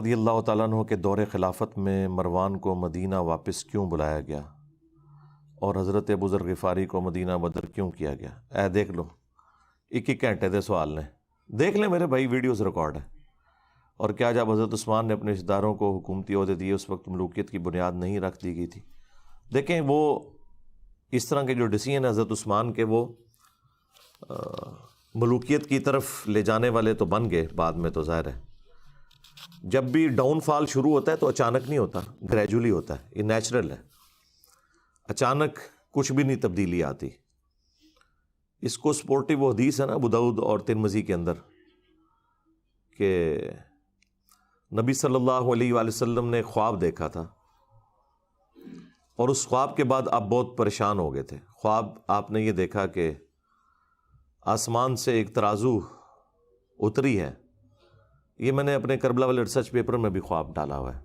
رضی اللہ تعالیٰ عنہ کے دور خلافت میں مروان کو مدینہ واپس کیوں بلایا گیا اور حضرت ابو ذر غفاری کو مدینہ بدر کیوں کیا گیا؟ دیکھ لو، ایک گھنٹے دے سوال نے، دیکھ لیں میرے بھائی، ویڈیوز ریکارڈ ہے۔ اور کیا جب حضرت عثمان نے اپنے رشتہ داروں کو حکومتی عہدے دیے اس وقت ملوکیت کی بنیاد نہیں رکھ دی گئی تھی؟ دیکھیں، وہ اس طرح کے جو ڈیسیژن حضرت عثمان کے وہ ملوکیت کی طرف لے جانے والے تو بن گئے بعد میں، تو ظاہر ہے جب بھی ڈاؤن فال شروع ہوتا ہے تو اچانک نہیں ہوتا، گریجولی ہوتا ہے، یہ نیچرل ہے، اچانک کچھ بھی نہیں تبدیلی آتی۔ اس کو سپورٹیو حدیث ہے نا ابو داؤد اور ترمذی کے اندر کہ نبی صلی اللہ علیہ وآلہ وسلم نے خواب دیکھا تھا اور اس خواب کے بعد آپ بہت پریشان ہو گئے تھے۔ خواب آپ نے یہ دیکھا کہ آسمان سے ایک ترازو اتری ہے، یہ میں نے اپنے کربلا والے ریسرچ پیپر میں بھی خواب ڈالا ہوا ہے،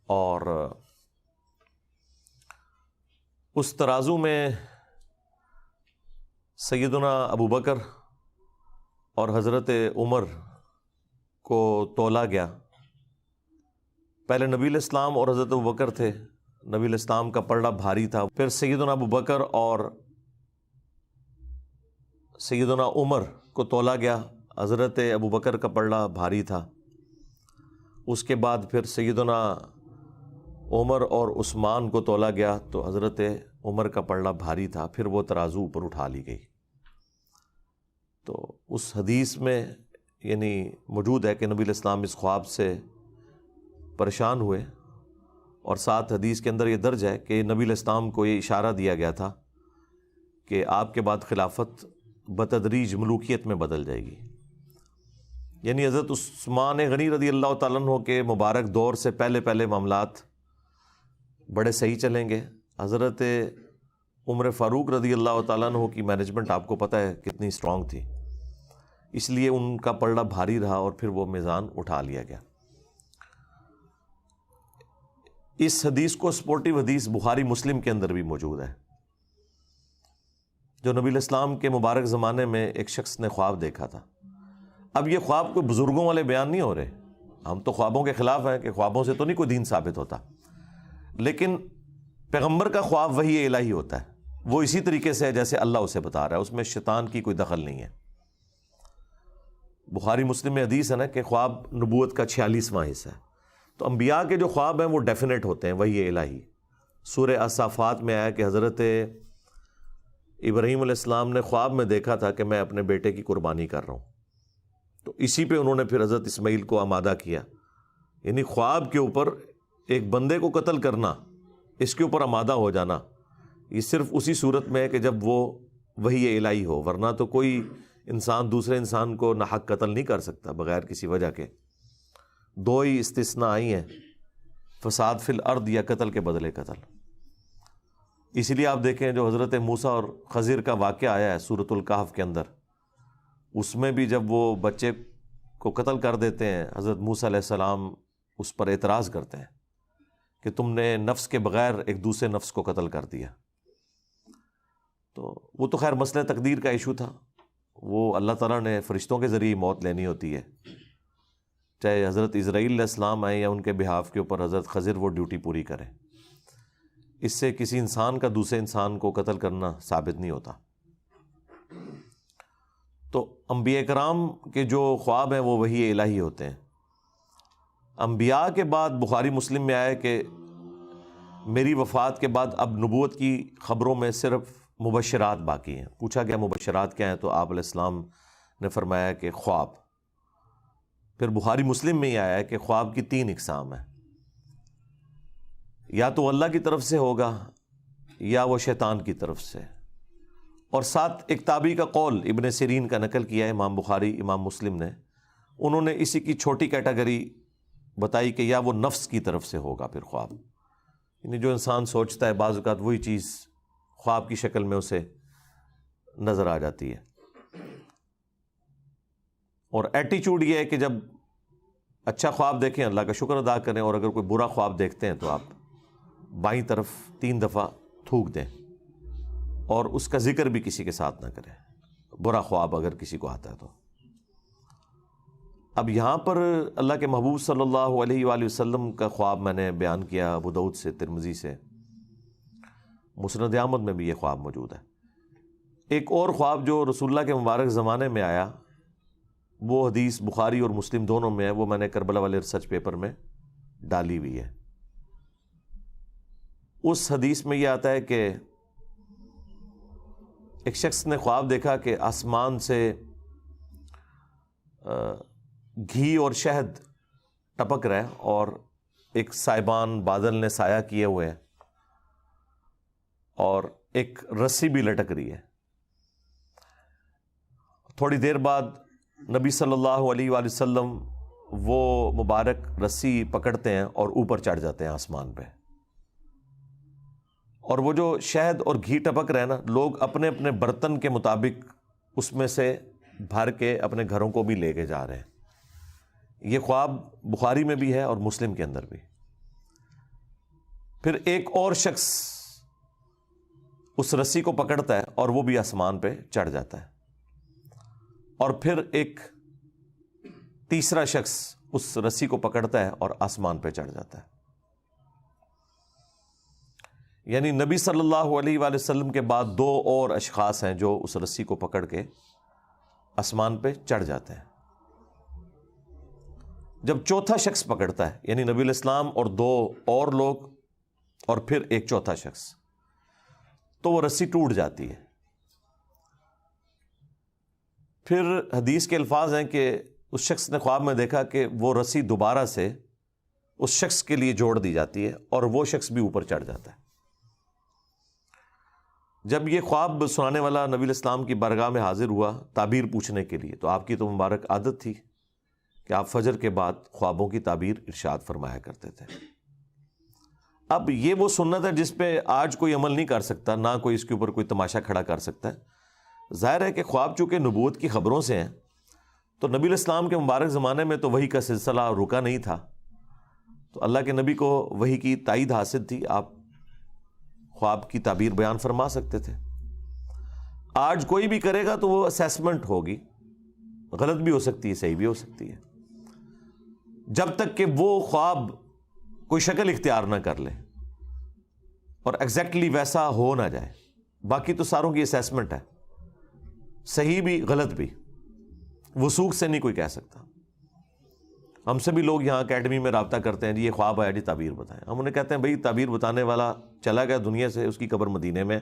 اور اس ترازو میں سیدنا ابو بکر اور حضرت عمر کو تولا گیا۔ پہلے نبی علیہ السلام اور حضرت ابو بکر تھے، نبی علیہ السلام کا پلڑا بھاری تھا، پھر سیدنا ابو بکر اور سیدنا عمر کو تولا گیا، حضرت ابو بکر کا پلڑا بھاری تھا، اس کے بعد پھر سیدنا عمر اور عثمان کو تولا گیا تو حضرت عمر کا پلڑا بھاری تھا، پھر وہ ترازو اوپر اٹھا لی گئی۔ تو اس حدیث میں یعنی موجود ہے کہ نبی علیہ السلام اس خواب سے پریشان ہوئے، اور ساتھ حدیث کے اندر یہ درج ہے کہ نبی علیہ السلام کو یہ اشارہ دیا گیا تھا کہ آپ کے بعد خلافت بتدریج ملوکیت میں بدل جائے گی، یعنی حضرت عثمان غنی رضی اللہ تعالیٰ عنہ کے مبارک دور سے پہلے معاملات بڑے صحیح چلیں گے۔ حضرت عمر فاروق رضی اللہ تعالیٰ عنہ کی مینجمنٹ آپ کو پتہ ہے کتنی اسٹرانگ تھی، اس لیے ان کا پلڑا بھاری رہا اور پھر وہ میزان اٹھا لیا گیا۔ اس حدیث کو سپورٹیو حدیث بخاری مسلم کے اندر بھی موجود ہے، جو نبی علیہ السلام کے مبارک زمانے میں ایک شخص نے خواب دیکھا تھا۔ اب یہ خواب کوئی بزرگوں والے بیان نہیں ہو رہے، ہم تو خوابوں کے خلاف ہیں کہ خوابوں سے تو نہیں کوئی دین ثابت ہوتا، لیکن پیغمبر کا خواب وحی الہی ہوتا ہے، وہ اسی طریقے سے ہے جیسے اللہ اسے بتا رہا ہے، اس میں شیطان کی کوئی دخل نہیں ہے۔ بخاری مسلم میں حدیث ہے نا کہ خواب نبوت کا 46واں حصہ ہے، تو انبیاء کے جو خواب ہیں وہ ڈیفینیٹ ہوتے ہیں، وحی الہی۔ سورہ الصافات میں آیا کہ حضرت ابراہیم علیہ السلام نے خواب میں دیکھا تھا کہ میں اپنے بیٹے کی قربانی کر رہا ہوں، تو اسی پہ انہوں نے پھر حضرت اسماعیل کو آمادہ کیا، یعنی خواب کے اوپر ایک بندے کو قتل کرنا، اس کے اوپر آمادہ ہو جانا، یہ صرف اسی صورت میں ہے کہ جب وہ وحی الہی ہو، ورنہ تو کوئی انسان دوسرے انسان کو ناحق قتل نہیں کر سکتا بغیر کسی وجہ کے۔ دو ہی استثناء آئی ہیں، فساد فی الارض یا قتل کے بدلے قتل۔ اسی لیے آپ دیکھیں جو حضرت موسیٰ اور خضر کا واقعہ آیا ہے سورۃ الکہف کے اندر، اس میں بھی جب وہ بچے کو قتل کر دیتے ہیں، حضرت موسیٰ علیہ السلام اس پر اعتراض کرتے ہیں کہ تم نے نفس کے بغیر ایک دوسرے نفس کو قتل کر دیا۔ تو وہ تو خیر مسئلہ تقدیر کا ایشو تھا، وہ اللہ تعالیٰ نے فرشتوں کے ذریعے موت لینی ہوتی ہے، چاہے حضرت اسرائیل علیہ السلام آئیں یا ان کے بہاف کے اوپر حضرت خضر وہ ڈیوٹی پوری کریں، اس سے کسی انسان کا دوسرے انسان کو قتل کرنا ثابت نہیں ہوتا۔ تو انبیاء کرام کے جو خواب ہیں وہ وحی الہی ہوتے ہیں۔ انبیاء کے بعد بخاری مسلم میں آیا کہ میری وفات کے بعد اب نبوت کی خبروں میں صرف مبشرات باقی ہیں۔ پوچھا گیا مبشرات کیا ہیں، تو آپ علیہ السلام نے فرمایا کہ خواب۔ پھر بخاری مسلم میں ہی آیا ہے کہ خواب کی 3 اقسام ہیں، یا تو اللہ کی طرف سے ہوگا یا وہ شیطان کی طرف سے، اور ساتھ ایک تابعی کا قول ابن سیرین کا نقل کیا ہے امام بخاری امام مسلم نے، انہوں نے اسی کی چھوٹی کیٹیگری بتائی کہ یا وہ نفس کی طرف سے ہوگا پھر خواب، یعنی جو انسان سوچتا ہے بعض اوقات وہی چیز خواب کی شکل میں اسے نظر آ جاتی ہے۔ اور ایٹیچیوڈ یہ ہے کہ جب اچھا خواب دیکھیں اللہ کا شکر ادا کریں، اور اگر کوئی برا خواب دیکھتے ہیں تو آپ بائیں طرف 3 دفعہ تھوک دیں، اور اس کا ذکر بھی کسی کے ساتھ نہ کریں، برا خواب اگر کسی کو آتا ہے تو۔ اب یہاں پر اللہ کے محبوب صلی اللہ علیہ وآلہ وسلم کا خواب میں نے بیان کیا، ابو داؤد سے، ترمذی سے، مسند احمد میں بھی یہ خواب موجود ہے۔ ایک اور خواب جو رسول اللہ کے مبارک زمانے میں آیا، وہ حدیث بخاری اور مسلم دونوں میں ہے، وہ میں نے کربلا والے ریسرچ پیپر میں ڈالی ہوئی ہے۔ اس حدیث میں یہ آتا ہے کہ ایک شخص نے خواب دیکھا کہ آسمان سے گھی اور شہد ٹپک رہا ہے اور ایک سائبان بادل نے سایہ کیے ہوئے ہیں اور ایک رسی بھی لٹک رہی ہے۔ تھوڑی دیر بعد نبی صلی اللہ علیہ وآلہ وسلم وہ مبارک رسی پکڑتے ہیں اور اوپر چڑھ جاتے ہیں آسمان پہ، اور وہ جو شہد اور گھی ٹپک رہے ہیں نا، لوگ اپنے اپنے برتن کے مطابق اس میں سے بھر کے اپنے گھروں کو بھی لے کے جا رہے ہیں۔ یہ خواب بخاری میں بھی ہے اور مسلم کے اندر بھی۔ پھر ایک اور شخص اس رسی کو پکڑتا ہے اور وہ بھی آسمان پہ چڑھ جاتا ہے، اور پھر ایک تیسرا شخص اس رسی کو پکڑتا ہے اور آسمان پہ چڑھ جاتا ہے۔ یعنی نبی صلی اللہ علیہ وآلہ وسلم کے بعد دو اور اشخاص ہیں جو اس رسی کو پکڑ کے آسمان پہ چڑھ جاتے ہیں۔ جب چوتھا شخص پکڑتا ہے، یعنی نبی علیہ السلام اور دو اور لوگ اور پھر ایک چوتھا شخص، تو وہ رسی ٹوٹ جاتی ہے۔ پھر حدیث کے الفاظ ہیں کہ اس شخص نے خواب میں دیکھا کہ وہ رسی دوبارہ سے اس شخص کے لیے جوڑ دی جاتی ہے اور وہ شخص بھی اوپر چڑھ جاتا ہے۔ جب یہ خواب سنانے والا نبی علیہ السلام کی بارگاہ میں حاضر ہوا تعبیر پوچھنے کے لیے، تو آپ کی تو مبارک عادت تھی کہ آپ فجر کے بعد خوابوں کی تعبیر ارشاد فرمایا کرتے تھے۔ اب یہ وہ سنت ہے جس پہ آج کوئی عمل نہیں کر سکتا، نہ کوئی اس کے اوپر کوئی تماشا کھڑا کر سکتا ہے۔ ظاہر ہے کہ خواب چونکہ نبوت کی خبروں سے ہیں، تو نبی علیہ السلام کے مبارک زمانے میں تو وحی کا سلسلہ رکا نہیں تھا، تو اللہ کے نبی کو وحی کی تائید حاصل تھی، آپ خواب کی تعبیر بیان فرما سکتے تھے۔ آج کوئی بھی کرے گا تو وہ اسیسمنٹ ہوگی، غلط بھی ہو سکتی ہے، صحیح بھی ہو سکتی ہے، جب تک کہ وہ خواب کوئی شکل اختیار نہ کر لے اور ایگزیکٹلی ویسا ہو نہ جائے۔ باقی تو ساروں کی اسیسمنٹ ہے، صحیح بھی غلط بھی، وثوق سے نہیں کوئی کہہ سکتا۔ ہم سے بھی لوگ یہاں اکیڈمی میں رابطہ کرتے ہیں، جی یہ خواب آیا، جی تعبیر بتائیں۔ ہم انہیں کہتے ہیں بھائی تعبیر بتانے والا چلا گیا دنیا سے، اس کی قبر مدینے میں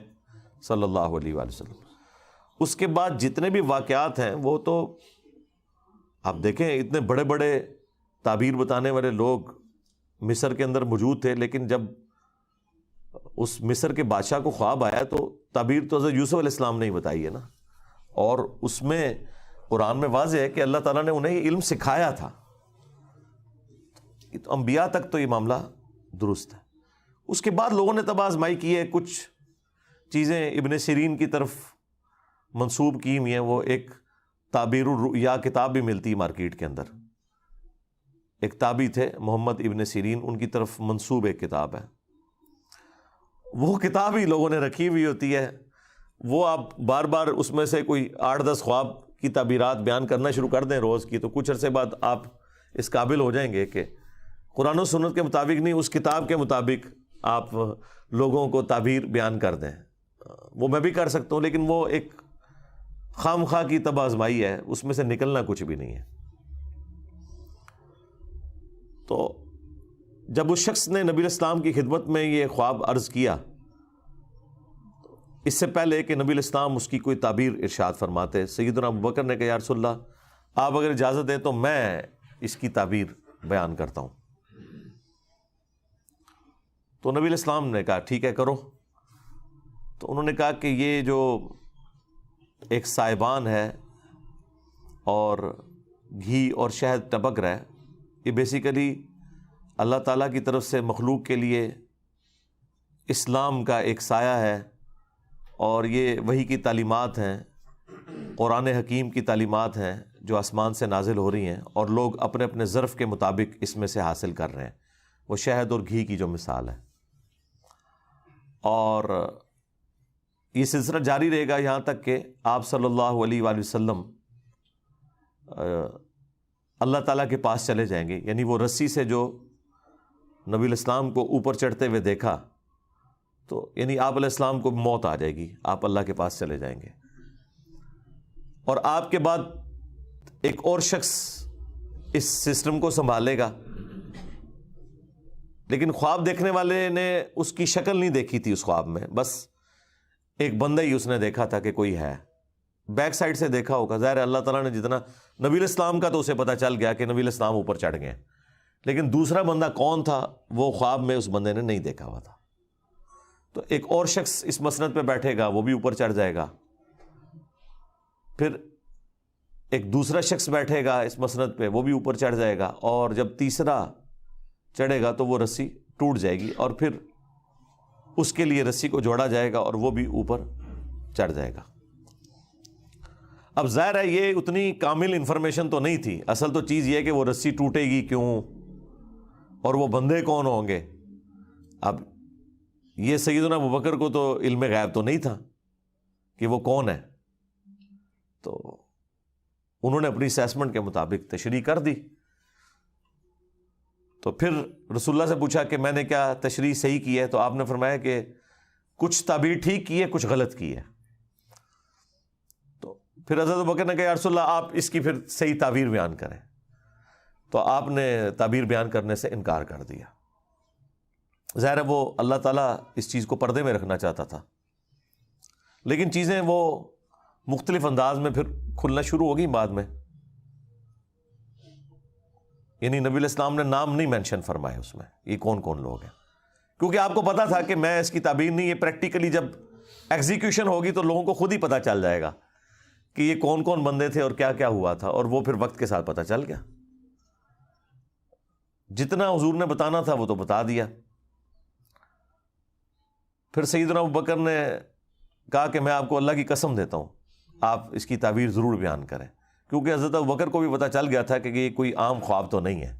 صلی اللہ علیہ وآلہ وسلم۔ اس کے بعد جتنے بھی واقعات ہیں وہ تو آپ دیکھیں، اتنے بڑے بڑے تعبیر بتانے والے لوگ مصر کے اندر موجود تھے، لیکن جب اس مصر کے بادشاہ کو خواب آیا تو تعبیر تو حضرت یوسف علیہ السلام نے ہی بتائی ہے نا، اور اس میں قرآن میں واضح ہے کہ اللہ تعالیٰ نے انہیں یہ علم سکھایا تھا۔ تو انبیاء تک تو یہ معاملہ درست ہے۔ اس کے بعد لوگوں نے تب آزمائی کی ہے، کچھ چیزیں ابن سیرین کی طرف منسوب کی ہوئی ہیں، وہ ایک تعبیر الرؤیا کتاب بھی ملتی ہے مارکیٹ کے اندر، ایک تابعی تھے محمد ابن سیرین، ان کی طرف منسوب ایک کتاب ہے، وہ کتاب ہی لوگوں نے رکھی ہوئی ہوتی ہے، وہ آپ بار بار اس میں سے کوئی 8-10 خواب کی تعبیرات بیان کرنا شروع کر دیں روز کی، تو کچھ عرصے بعد آپ اس قابل ہو جائیں گے کہ قرآن و سنت کے مطابق نہیں، اس کتاب کے مطابق آپ لوگوں کو تعبیر بیان کر دیں۔ وہ میں بھی کر سکتا ہوں، لیکن وہ ایک خام خواہ کی تب آزمائی ہے، اس میں سے نکلنا کچھ بھی نہیں ہے۔ تو جب اس شخص نے نبی علیہ السلام کی خدمت میں یہ خواب عرض کیا، اس سے پہلے کہ نبی علیہ السلام اس کی کوئی تعبیر ارشاد فرماتے، سیدنا ابوبکر نے کہا یا رسول اللہ، آپ اگر اجازت دیں تو میں اس کی تعبیر بیان کرتا ہوں۔ تو نبی علیہ السلام نے کہا ٹھیک ہے کرو۔ تو انہوں نے کہا کہ یہ جو ایک سائبان ہے اور گھی اور شہد ٹپک رہا ہے، یہ بیسیکلی اللہ تعالیٰ کی طرف سے مخلوق کے لیے اسلام کا ایک سایہ ہے، اور یہ وحی کی تعلیمات ہیں، قرآن حکیم کی تعلیمات ہیں جو آسمان سے نازل ہو رہی ہیں، اور لوگ اپنے اپنے ظرف کے مطابق اس میں سے حاصل کر رہے ہیں، وہ شہد اور گھی کی جو مثال ہے۔ اور یہ سلسلہ جاری رہے گا یہاں تک کہ آپ صلی اللہ علیہ وآلہ وسلم اللہ تعالیٰ کے پاس چلے جائیں گے. یعنی وہ رسی سے جو نبی علیہ السلام کو اوپر چڑھتے ہوئے دیکھا تو یعنی آپ علیہ السلام کو موت آ جائے گی, آپ اللہ کے پاس چلے جائیں گے. اور آپ کے بعد ایک اور شخص اس سسٹم کو سنبھالے گا, لیکن خواب دیکھنے والے نے اس کی شکل نہیں دیکھی تھی اس خواب میں, بس ایک بندہ ہی اس نے دیکھا تھا کہ کوئی ہے, بیک سائڈ سے دیکھا ہوگا. ظاہر ہے اللہ تعالیٰ نے جتنا نبی علیہ السلام کا تو اسے پتہ چل گیا کہ نبی علیہ السلام اوپر چڑھ گئے, لیکن دوسرا بندہ کون تھا وہ خواب میں اس بندے نے نہیں دیکھا ہوا تھا. تو ایک اور شخص اس مسند پہ بیٹھے گا, وہ بھی اوپر چڑھ جائے گا. پھر ایک دوسرا شخص بیٹھے گا اس مسند پہ, وہ بھی اوپر چڑھ جائے گا. اور جب تیسرا چڑھے گا تو وہ رسی ٹوٹ جائے گی, اور پھر اس کے لیے رسی کو جوڑا جائے گا اور وہ بھی اوپر چڑھ جائے گا. اب ظاہر ہے یہ اتنی کامل انفارمیشن تو نہیں تھی. اصل تو چیز یہ ہے کہ وہ رسی ٹوٹے گی کیوں اور وہ بندے کون ہوں گے. اب یہ سیدنا ابوبکر کو تو علم غیب تو نہیں تھا کہ وہ کون ہے, تو انہوں نے اپنی اسیسمنٹ کے مطابق تشریح کر دی. تو پھر رسول اللہ سے پوچھا کہ میں نے کیا تشریح صحیح کی ہے, تو آپ نے فرمایا کہ کچھ تعبیر ٹھیک کی ہے, کچھ غلط کی ہے. تو پھر حضرت ابوبکر نے کہا یا رسول اللہ آپ اس کی پھر صحیح تعبیر بیان کریں. تو آپ نے تعبیر بیان کرنے سے انکار کر دیا. ظاہر ہے وہ اللہ تعالیٰ اس چیز کو پردے میں رکھنا چاہتا تھا, لیکن چیزیں وہ مختلف انداز میں پھر کھلنا شروع ہو گئی بعد میں. یعنی نبی علیہ السلام نے نام نہیں مینشن فرمائے اس میں, یہ کون کون لوگ ہیں, کیونکہ آپ کو پتا تھا کہ میں اس کی تعبیر نہیں, یہ پریکٹیکلی جب ایگزیکیوشن ہوگی تو لوگوں کو خود ہی پتا چل جائے گا کہ یہ کون کون بندے تھے اور کیا کیا ہوا تھا, اور وہ پھر وقت کے ساتھ پتا چل گیا. جتنا حضور نے بتانا تھا وہ تو بتا دیا. پھر سیدنا ابوبکر نے کہا کہ میں آپ کو اللہ کی قسم دیتا ہوں آپ اس کی تعبیر ضرور بیان کریں, کیونکہ حضرت ابوبکر کو بھی پتہ چل گیا تھا کہ یہ کوئی عام خواب تو نہیں ہے.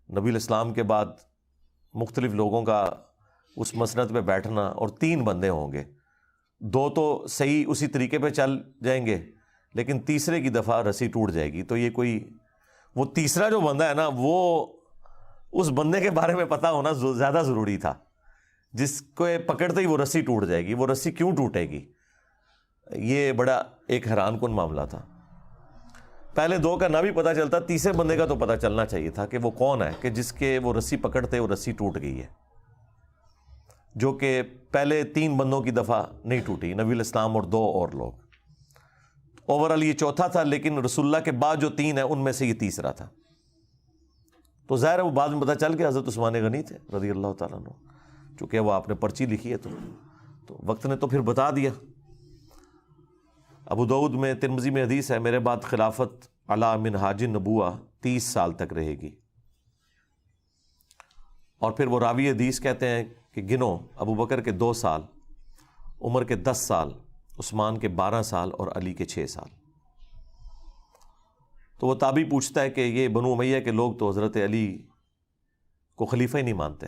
نبی علیہ السلام کے بعد مختلف لوگوں کا اس مسند پہ بیٹھنا, اور 3 بندے ہوں گے, 2 تو صحیح اسی طریقے پہ چل جائیں گے, لیکن تیسرے کی دفعہ رسی ٹوٹ جائے گی. تو یہ کوئی وہ تیسرا جو بندہ ہے نا, وہ اس بندے کے بارے میں پتہ ہونا زیادہ ضروری تھا, جس کو پکڑتے ہی وہ رسی ٹوٹ جائے گی. وہ رسی کیوں ٹوٹے گی, یہ بڑا ایک حیران کن معاملہ تھا. پہلے 2 کا نہ بھی پتہ چلتا, تیسرے بندے کا تو پتہ چلنا چاہیے تھا کہ وہ کون ہے کہ جس کے وہ رسی پکڑتے وہ رسی ٹوٹ گئی ہے, جو کہ پہلے 3 بندوں کی دفعہ نہیں ٹوٹی, نبی علیہ السلام اور 2 اور لوگ. اوورال یہ چوتھا تھا, لیکن رسول اللہ کے بعد جو 3 ہیں ان میں سے یہ تیسرا تھا. تو ظاہر ہے وہ بعد میں پتہ چل کے حضرت عثمان غنی تھے رضی اللہ تعالیٰ عنہ, چونکہ وہ آپ نے پرچی لکھی ہے تو وقت نے تو پھر بتا دیا. ابو داؤد میں, ترمذی میں حدیث ہے, میرے بعد خلافت علی منہاج النبوہ 30 سال تک رہے گی. اور پھر وہ راوی حدیث کہتے ہیں کہ گنو, ابو بکر کے 2 سال, عمر کے 10 سال, عثمان کے 12 سال اور علی کے 6 سال. تو وہ تابعی پوچھتا ہے کہ یہ بنو امیہ کے لوگ تو حضرت علی کو خلیفہ ہی نہیں مانتے,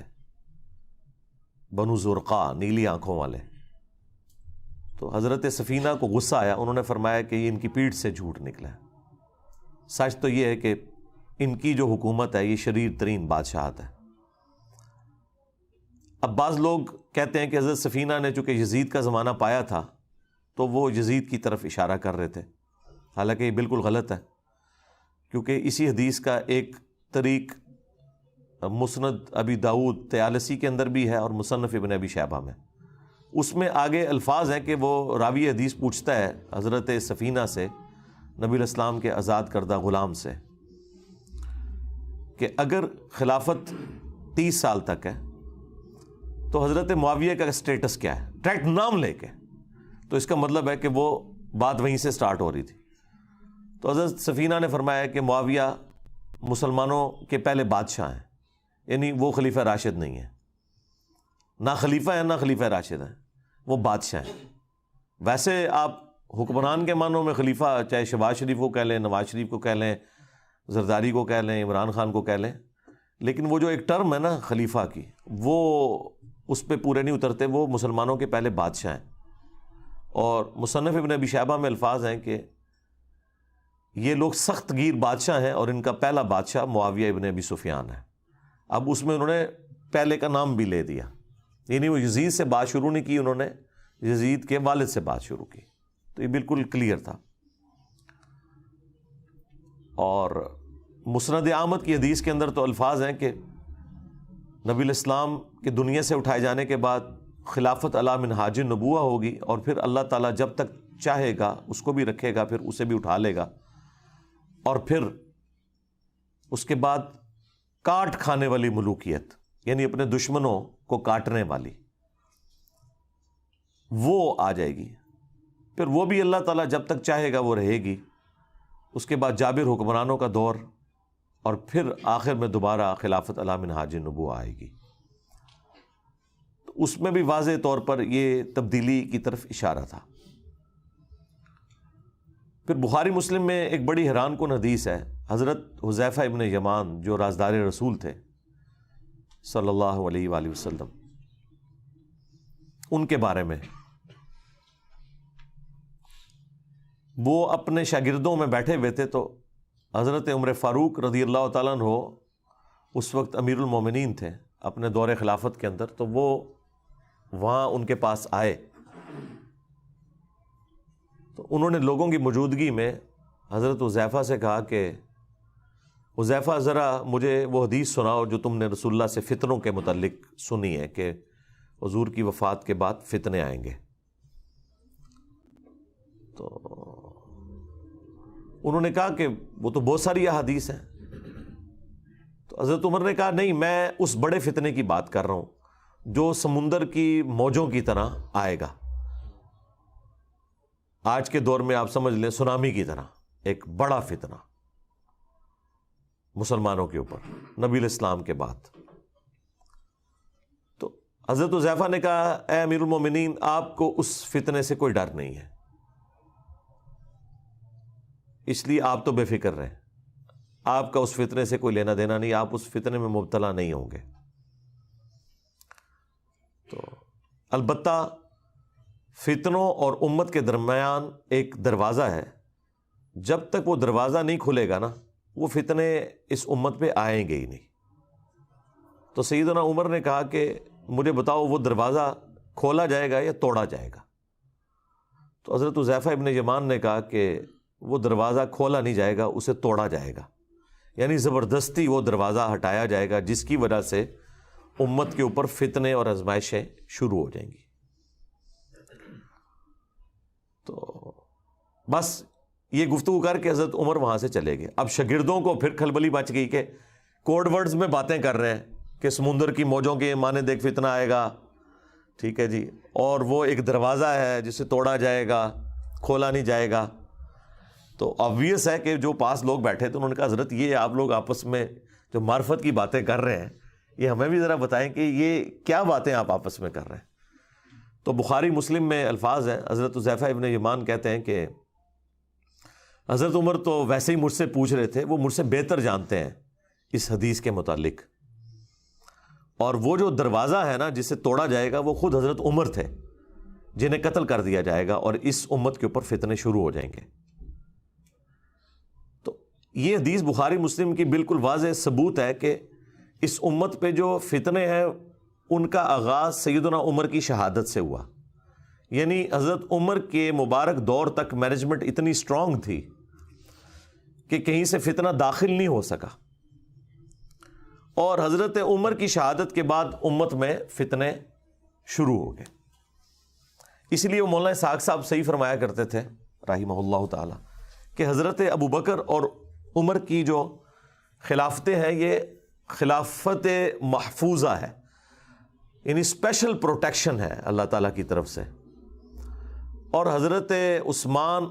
بنو زرقا نیلی آنکھوں والے. تو حضرت سفینہ کو غصہ آیا, انہوں نے فرمایا کہ یہ ان کی پیٹھ سے جھوٹ نکلا ہے. سچ تو یہ ہے کہ ان کی جو حکومت ہے یہ شریر ترین بادشاہت ہے. اب بعض لوگ کہتے ہیں کہ حضرت سفینہ نے چونکہ یزید کا زمانہ پایا تھا تو وہ یزید کی طرف اشارہ کر رہے تھے, حالانکہ یہ بالکل غلط ہے, کیونکہ اسی حدیث کا ایک طریق مسند ابی داؤد طیالسی کے اندر بھی ہے اور مصنف ابن ابی شیبہ میں. اس میں آگے الفاظ ہیں کہ وہ راوی حدیث پوچھتا ہے حضرت سفینہ سے, نبی علیہ السلام کے آزاد کردہ غلام سے, کہ اگر خلافت 30 سال تک ہے تو حضرت معاویہ کا اسٹیٹس کیا ہے, ڈائریکٹ نام لے کے. تو اس کا مطلب ہے کہ وہ بات وہیں سے سٹارٹ ہو رہی تھی. تو حضرت سفینہ نے فرمایا کہ معاویہ مسلمانوں کے پہلے بادشاہ ہیں, یعنی وہ خلیفہ راشد نہیں ہے, نہ خلیفہ ہے نہ خلیفہ راشد ہیں, وہ بادشاہ ہیں. ویسے آپ حکمران کے معنوں میں خلیفہ چاہے شہباز شریف کو کہہ لیں, نواز شریف کو کہہ لیں, زرداری کو کہہ لیں, عمران خان کو کہہ لیں, لیکن وہ جو ایک ٹرم ہے نا خلیفہ کی, وہ اس پہ پورے نہیں اترتے. وہ مسلمانوں کے پہلے بادشاہ ہیں. اور مصنف ابن ابی شیبہ میں الفاظ ہیں کہ یہ لوگ سخت گیر بادشاہ ہیں اور ان کا پہلا بادشاہ معاویہ ابن ابی سفیان ہے. اب اس میں انہوں نے پہلے کا نام بھی لے دیا، یعنی وہ یزید سے بات شروع نہیں کی، انہوں نے یزید کے والد سے بات شروع کی. تو یہ بالکل کلیئر تھا. اور مسند احمد کی حدیث کے اندر تو الفاظ ہیں کہ نبی الاسلام کے دنیا سے اٹھائے جانے کے بعد خلافت علی منہاج النبوہ ہوگی، اور پھر اللہ تعالیٰ جب تک چاہے گا اس کو بھی رکھے گا، پھر اسے بھی اٹھا لے گا، اور پھر اس کے بعد کاٹ کھانے والی ملوکیت، یعنی اپنے دشمنوں کو کاٹنے والی، وہ آ جائے گی. پھر وہ بھی اللہ تعالیٰ جب تک چاہے گا وہ رہے گی. اس کے بعد جابر حکمرانوں کا دور، اور پھر آخر میں دوبارہ خلافت علی منہاج النبوہ آئے گی. تو اس میں بھی واضح طور پر یہ تبدیلی کی طرف اشارہ تھا. پھر بخاری مسلم میں ایک بڑی حیران کن حدیث ہے. حضرت حذیفہ ابن یمان جو رازدار رسول تھے صلی اللہ علیہ وآلہ وسلم، ان کے بارے میں وہ اپنے شاگردوں میں بیٹھے ہوئے تھے، تو حضرت عمر فاروق رضی اللہ تعالیٰ عنہ اس وقت امیر المومنین تھے اپنے دور خلافت کے اندر. تو وہ وہاں ان کے پاس آئے، تو انہوں نے لوگوں کی موجودگی میں حضرت حذیفہ سے کہا کہ حذیفہ ذرا مجھے وہ حدیث سناؤ جو تم نے رسول اللہ سے فتنوں کے متعلق سنی ہے کہ حضور کی وفات کے بعد فتنے آئیں گے. تو انہوں نے کہا کہ وہ تو بہت ساری احادیث ہیں. تو حضرت عمر نے کہا نہیں، میں اس بڑے فتنے کی بات کر رہا ہوں جو سمندر کی موجوں کی طرح آئے گا. آج کے دور میں آپ سمجھ لیں سونامی کی طرح ایک بڑا فتنہ مسلمانوں کے اوپر نبی الاسلام کے بعد. تو حضرت حذیفہ نے کہا اے امیر المومنین، آپ کو اس فتنے سے کوئی ڈر نہیں ہے، اس لیے آپ تو بے فکر رہیں، آپ کا اس فتنے سے کوئی لینا دینا نہیں، آپ اس فتنے میں مبتلا نہیں ہوں گے. تو البتہ فتنوں اور امت کے درمیان ایک دروازہ ہے، جب تک وہ دروازہ نہیں کھلے گا نا وہ فتنے اس امت پہ آئیں گے ہی نہیں. تو سیدنا عمر نے کہا کہ مجھے بتاؤ وہ دروازہ کھولا جائے گا یا توڑا جائے گا؟ تو حضرت حذیفہ ابن یمان نے کہا کہ وہ دروازہ کھولا نہیں جائے گا، اسے توڑا جائے گا، یعنی زبردستی وہ دروازہ ہٹایا جائے گا جس کی وجہ سے امت کے اوپر فتنے اور آزمائشیں شروع ہو جائیں گی. تو بس یہ گفتگو کر کے حضرت عمر وہاں سے چلے گئے. اب شاگردوں کو پھر کھلبلی مچ گئی کہ کوڈ ورڈز میں باتیں کر رہے ہیں کہ سمندر کی موجوں کے مانے دیکھ فتنہ آئے گا، ٹھیک ہے جی، اور وہ ایک دروازہ ہے جسے توڑا جائے گا، کھولا نہیں جائے گا. تو آبویس ہے کہ جو پاس لوگ بیٹھے تھے انہوں نے کہا حضرت یہ آپ لوگ آپس میں جو معرفت کی باتیں کر رہے ہیں یہ ہمیں بھی ذرا بتائیں کہ یہ کیا باتیں آپ آپس میں کر رہے ہیں. تو بخاری مسلم میں الفاظ ہیں، حضرت حذیفہ ابن یمان کہتے ہیں کہ حضرت عمر تو ویسے ہی مجھ سے پوچھ رہے تھے، وہ مجھ سے بہتر جانتے ہیں اس حدیث کے متعلق، اور وہ جو دروازہ ہے نا جسے توڑا جائے گا وہ خود حضرت عمر تھے جنہیں قتل کر دیا جائے گا اور اس امت کے اوپر فتنے شروع ہو جائیں گے. تو یہ حدیث بخاری مسلم کی بالکل واضح ثبوت ہے کہ اس امت پہ جو فتنے ہیں ان کا آغاز سیدنا عمر کی شہادت سے ہوا. یعنی حضرت عمر کے مبارک دور تک مینجمنٹ اتنی سٹرونگ تھی کہ کہیں سے فتنہ داخل نہیں ہو سکا، اور حضرت عمر کی شہادت کے بعد امت میں فتنے شروع ہو گئے. اس لیے وہ مولانا اسحاق صاحب صحیح فرمایا کرتے تھے رحمہ اللہ تعالی کہ حضرت ابو بکر اور عمر کی جو خلافتیں ہیں یہ خلافت محفوظہ ہے، یعنی اسپیشل پروٹیکشن ہے اللہ تعالیٰ کی طرف سے. اور حضرت عثمان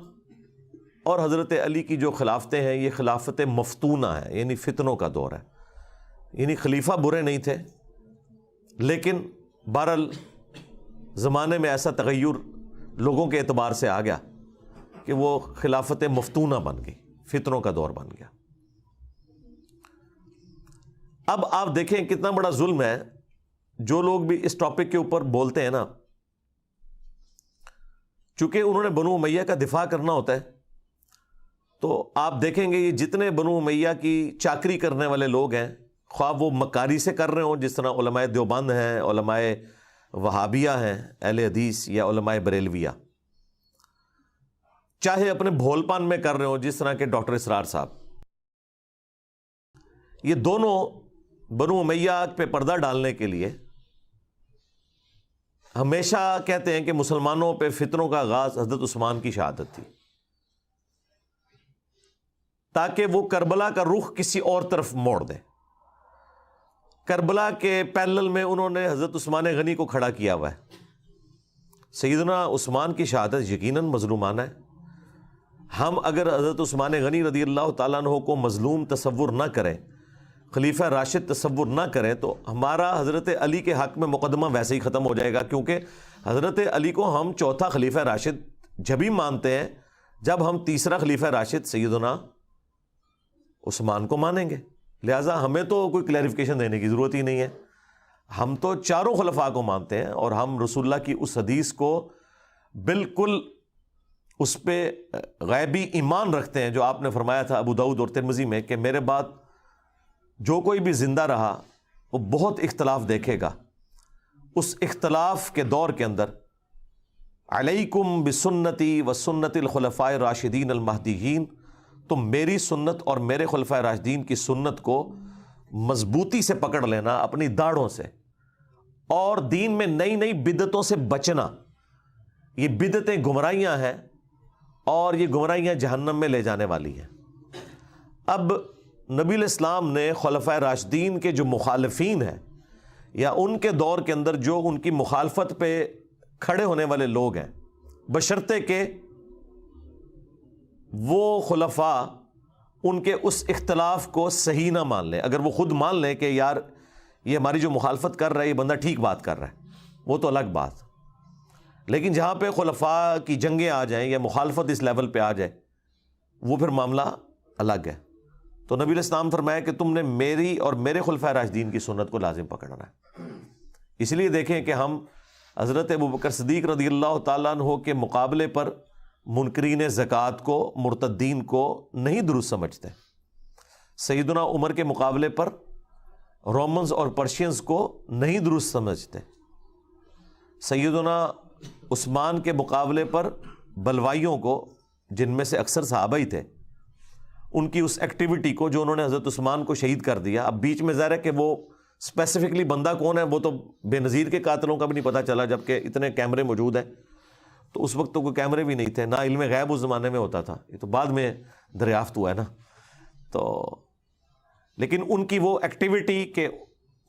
اور حضرت علی کی جو خلافتیں ہیں یہ خلافت مفتونہ ہے، یعنی فتنوں کا دور ہے. یعنی خلیفہ برے نہیں تھے، لیکن بہرحال زمانے میں ایسا تغیر لوگوں کے اعتبار سے آ گیا کہ وہ خلافت مفتونہ بن گئی، فتنوں کا دور بن گیا. اب آپ دیکھیں کتنا بڑا ظلم ہے. جو لوگ بھی اس ٹاپک کے اوپر بولتے ہیں نا، چونکہ انہوں نے بنو امیہ کا دفاع کرنا ہوتا ہے تو آپ دیکھیں گے یہ جتنے بنو امیہ کی چاکری کرنے والے لوگ ہیں، خواہ وہ مکاری سے کر رہے ہوں جس طرح علماء دیوبند ہیں، علماء وہابیہ ہیں اہل حدیث، یا علماء بریلویہ، چاہے اپنے بھول پان میں کر رہے ہوں جس طرح کے ڈاکٹر اسرار صاحب، یہ دونوں بنو امیہ پہ پردہ ڈالنے کے لیے ہمیشہ کہتے ہیں کہ مسلمانوں پہ فتنوں کا آغاز حضرت عثمان کی شہادت تھی، تاکہ وہ کربلا کا رخ کسی اور طرف موڑ دیں۔ کربلا کے پیرلل میں انہوں نے حضرت عثمان غنی کو کھڑا کیا ہوا ہے۔ سیدنا عثمان کی شہادت یقیناً مظلومانہ ہے۔ ہم اگر حضرت عثمان غنی رضی اللہ تعالیٰ عنہ کو مظلوم تصور نہ کریں، خلیفہ راشد تصور نہ کریں، تو ہمارا حضرت علی کے حق میں مقدمہ ویسے ہی ختم ہو جائے گا، کیونکہ حضرت علی کو ہم چوتھا خلیفہ راشد جبھی مانتے ہیں جب ہم تیسرا خلیفہ راشد سیدنا عثمان کو مانیں گے۔ لہٰذا ہمیں تو کوئی کلیریفیکیشن دینے کی ضرورت ہی نہیں ہے، ہم تو چاروں خلفاء کو مانتے ہیں، اور ہم رسول اللہ کی اس حدیث کو بالکل اس پہ غیبی ایمان رکھتے ہیں جو آپ نے فرمایا تھا ابو داؤد اور ترمذی میں کہ میرے بعد جو کوئی بھی زندہ رہا وہ بہت اختلاف دیکھے گا، اس اختلاف کے دور کے اندر علیکم بسنتی و سنت الخلفاء الراشدین المہدیین، تم میری سنت اور میرے خلفاء راشدین کی سنت کو مضبوطی سے پکڑ لینا اپنی داڑھوں سے، اور دین میں نئی نئی بدعتوں سے بچنا۔ یہ بدعتیں گمراہیاں ہیں اور یہ گمراہیاں جہنم میں لے جانے والی ہیں۔ اب نبی الاسلام نے خلفاء راشدین کے جو مخالفین ہیں یا ان کے دور کے اندر جو ان کی مخالفت پہ کھڑے ہونے والے لوگ ہیں، بشرطے کہ وہ خلفاء ان کے اس اختلاف کو صحیح نہ مان لیں، اگر وہ خود مان لیں کہ یار یہ ہماری جو مخالفت کر رہا ہے یہ بندہ ٹھیک بات کر رہا ہے، وہ تو الگ بات، لیکن جہاں پہ خلفاء کی جنگیں آ جائیں یا مخالفت اس لیول پہ آ جائے وہ پھر معاملہ الگ ہے۔ تو نبی الاسلام فرمایا کہ تم نے میری اور میرے خلفاء راشدین کی سنت کو لازم پکڑنا ہے۔ اس لیے دیکھیں کہ ہم حضرت ابوبکر صدیق رضی اللہ تعالیٰ عنہ کے مقابلے پر منکرین زکوٰۃ کو، مرتدین کو نہیں درست سمجھتے، سیدنا عمر کے مقابلے پر رومنز اور پرشینز کو نہیں درست سمجھتے، سیدنا عثمان کے مقابلے پر بلوائیوں کو، جن میں سے اکثر صحابہ ہی تھے، ان کی اس ایکٹیویٹی کو جو انہوں نے حضرت عثمان کو شہید کر دیا۔ اب بیچ میں ظاہر ہے کہ وہ اسپیسیفکلی بندہ کون ہے وہ تو بے نظیر کے قاتلوں کا بھی نہیں پتہ چلا، جبکہ اتنے کیمرے موجود ہیں، تو اس وقت تو کوئی کیمرے بھی نہیں تھے، نہ علم غیب اس زمانے میں ہوتا تھا، یہ تو بعد میں دریافت ہوا ہے نا۔ تو لیکن ان کی وہ ایکٹیویٹی کہ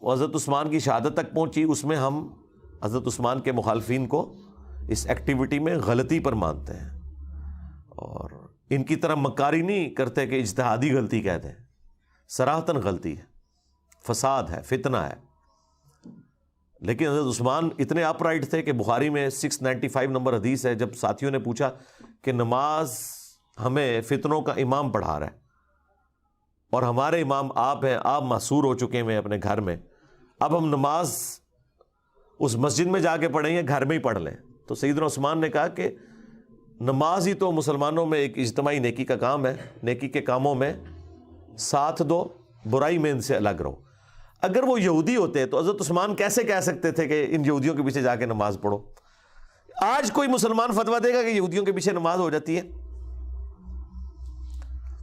حضرت عثمان کی شہادت تک پہنچی، اس میں ہم حضرت عثمان کے مخالفین کو اس ایکٹیویٹی میں غلطی پر مانتے ہیں، اور ان کی طرح مکاری نہیں کرتے کہ اجتہادی غلطی کہتے ہیں، صراحتاً غلطی ہے، فساد ہے، فتنہ ہے۔ لیکن حضرت عثمان اتنے اپ رائٹ تھے کہ بخاری میں 695 نمبر حدیث ہے، جب ساتھیوں نے پوچھا کہ نماز ہمیں فتنوں کا امام پڑھا رہا ہے اور ہمارے امام آپ ہیں، آپ محصور ہو چکے ہیں اپنے گھر میں، اب ہم نماز اس مسجد میں جا کے پڑھیں یا گھر میں ہی پڑھ لیں؟ تو سیدنا عثمان نے کہا کہ نماز ہی تو مسلمانوں میں ایک اجتماعی نیکی کا کام ہے، نیکی کے کاموں میں ساتھ دو، برائی میں ان سے الگ رہو۔ اگر وہ یہودی ہوتے تو حضرت عثمان کیسے کہہ سکتے تھے کہ ان یہودیوں کے پیچھے جا کے نماز پڑھو؟ آج کوئی مسلمان فتویٰ دے گا کہ یہودیوں کے پیچھے نماز ہو جاتی ہے؟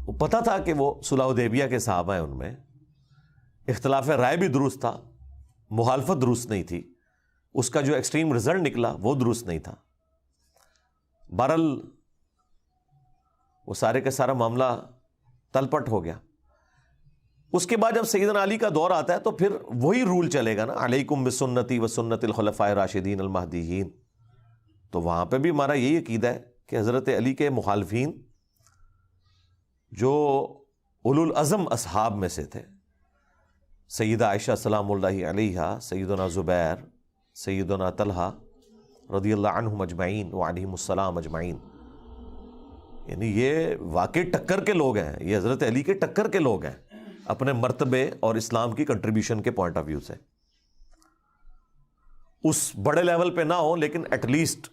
وہ پتہ تھا کہ وہ صلح حدیبیہ کے صحابہ ہیں، ان میں اختلاف رائے بھی درست تھا، مخالفت درست نہیں تھی، اس کا جو ایکسٹریم رزلٹ نکلا وہ درست نہیں تھا۔ بہرحال وہ سارے کا سارا معاملہ تلپٹ ہو گیا۔ اس کے بعد جب سیدنا علی کا دور آتا ہے تو پھر وہی رول چلے گا نا، علیکم بسنتی و سنت الخلفاء الراشدین المہدیین۔ تو وہاں پہ بھی ہمارا یہی عقیدہ ہے کہ حضرت علی کے مخالفین جو اولو العزم اصحاب میں سے تھے، سیدہ عائشہ سلام اللہ علیہا، سیدنا زبیر، سیدنا طلحہ رضی اللہ عنہم اجمعین وعلیہم السلام اجمعین، یعنی یہ واقعی ٹکر کے لوگ ہیں، یہ حضرت علی کے ٹکر کے لوگ ہیں اپنے مرتبے اور اسلام کی کنٹریبیوشن کے پوائنٹ آف ویو سے۔ اس بڑے لیول پہ نہ ہو لیکن ایٹ لیسٹ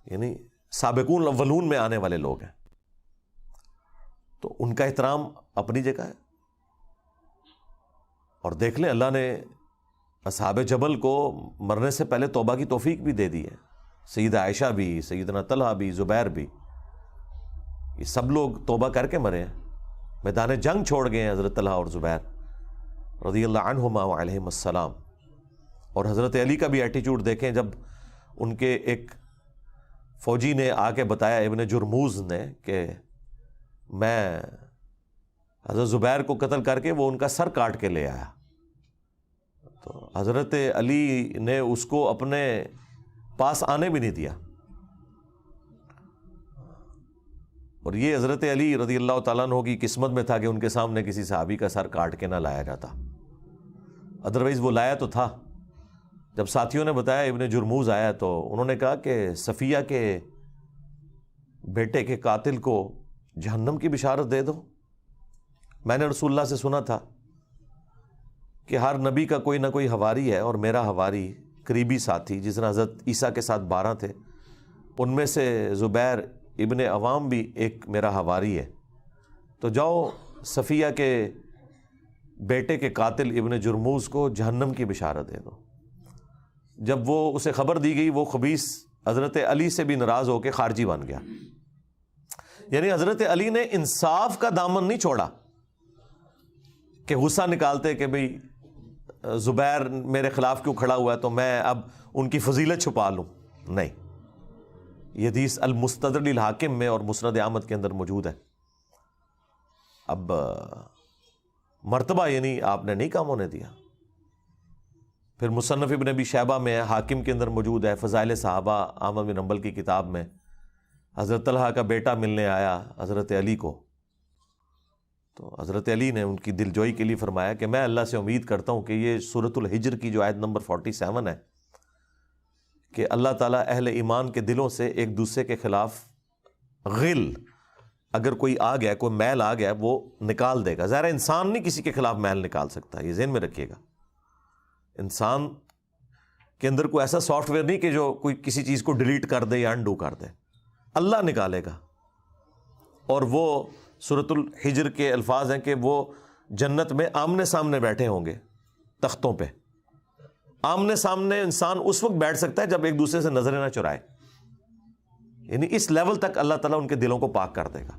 یعنی سابقون الاولون میں آنے والے لوگ ہیں۔ تو ان کا احترام اپنی جگہ ہے. اور دیکھ لیں اللہ نے اصحاب جبل کو مرنے سے پہلے توبہ کی توفیق بھی دے دی ہے. سیدہ عائشہ بھی، سیدنا طلحہ بھی، زبیر بھی، یہ سب لوگ توبہ کر کے مرے ہیں، میدان جنگ چھوڑ گئے ہیں حضرت طلحہ اور زبیر رضی اللہ عنہما وعلیہم السلام. اور حضرت علی کا بھی ایٹیچیوڈ دیکھیں، جب ان کے ایک فوجی نے آ کے بتایا ابن جرموز نے کہ میں حضرت زبیر کو قتل کر کے وہ ان کا سر کاٹ کے لے آیا، تو حضرت علی نے اس کو اپنے پاس آنے بھی نہیں دیا. اور یہ حضرت علی رضی اللہ تعالیٰ عنہ کی قسمت میں تھا کہ ان کے سامنے کسی صحابی کا سر کاٹ کے نہ لایا جاتا، ادروائز وہ لایا تو تھا. جب ساتھیوں نے بتایا ابن جرموز آیا تو انہوں نے کہا کہ صفیہ کے بیٹے کے قاتل کو جہنم کی بشارت دے دو. میں نے رسول اللہ سے سنا تھا کہ ہر نبی کا کوئی نہ کوئی حواری ہے، اور میرا حواری قریبی ساتھی جس نے حضرت عیسیٰ کے ساتھ 12 تھے، ان میں سے زبیر ابن عوام بھی ایک میرا حواری ہے. تو جاؤ صفیہ کے بیٹے کے قاتل ابن جرموز کو جہنم کی بشارت دے دو. جب وہ اسے خبر دی گئی، وہ خبیث حضرت علی سے بھی ناراض ہو کے خارجی بن گیا. یعنی حضرت علی نے انصاف کا دامن نہیں چھوڑا کہ غصہ نکالتے کہ بھئی زبیر میرے خلاف کیوں کھڑا ہوا ہے تو میں اب ان کی فضیلت چھپا لوں. نہیں، یہ حدیث المستدرک للحاکم میں اور مسند احمد کے اندر موجود ہے. اب مرتبہ یعنی آپ نے نہیں کام ہونے دیا. پھر مصنف ابن ابی شیبہ میں ہے، حاکم کے اندر موجود ہے، فضائل صحابہ احمد بن حنبل کی کتاب میں حضرت طلحہ کا بیٹا ملنے آیا حضرت علی کو، تو حضرت علی نے ان کی دلجوئی کے لیے فرمایا کہ میں اللہ سے امید کرتا ہوں کہ یہ سورۃ الحجر کی جو آیت نمبر 47 ہے کہ اللہ تعالیٰ اہل ایمان کے دلوں سے ایک دوسرے کے خلاف غل، اگر کوئی آ گیا، کوئی میل آ گیا، وہ نکال دے گا. ظاہر انسان نہیں کسی کے خلاف میل نکال سکتا، یہ ذہن میں رکھیے گا. انسان کے اندر کوئی ایسا سافٹ ویئر نہیں کہ جو کوئی کسی چیز کو ڈیلیٹ کر دے یا انڈو کر دے، اللہ نکالے گا. اور وہ سورۃ الحجر کے الفاظ ہیں کہ وہ جنت میں آمنے سامنے بیٹھے ہوں گے تختوں پہ. آمنے سامنے انسان اس وقت بیٹھ سکتا ہے جب ایک دوسرے سے نظریں نہ چرائے، یعنی اس لیول تک اللہ تعالیٰ ان کے دلوں کو پاک کر دے گا.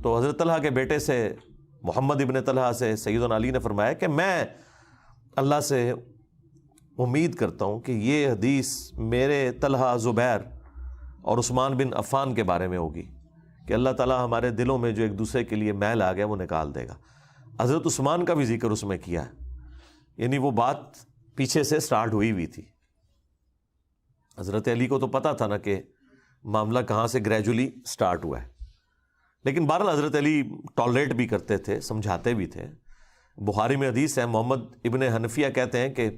تو حضرت طلحہ کے بیٹے سے، محمد ابن طلحہ سے سیدنا علی نے فرمایا کہ میں اللہ سے امید کرتا ہوں کہ یہ حدیث میرے طلحہ، زبیر اور عثمان بن عفان کے بارے میں ہوگی کہ اللہ تعالیٰ ہمارے دلوں میں جو ایک دوسرے کے لیے میل آ گیا وہ نکال دے گا. حضرت عثمان کا بھی ذکر اس میں کیا ہے، یعنی وہ بات پیچھے سے سٹارٹ ہوئی ہوئی تھی. حضرت علی کو تو پتا تھا نا کہ معاملہ کہاں سے گریجولی سٹارٹ ہوا ہے، لیکن بہرحال حضرت علی ٹالریٹ بھی کرتے تھے، سمجھاتے بھی تھے. بخاری میں حدیث ہے، محمد ابن حنفیہ کہتے ہیں کہ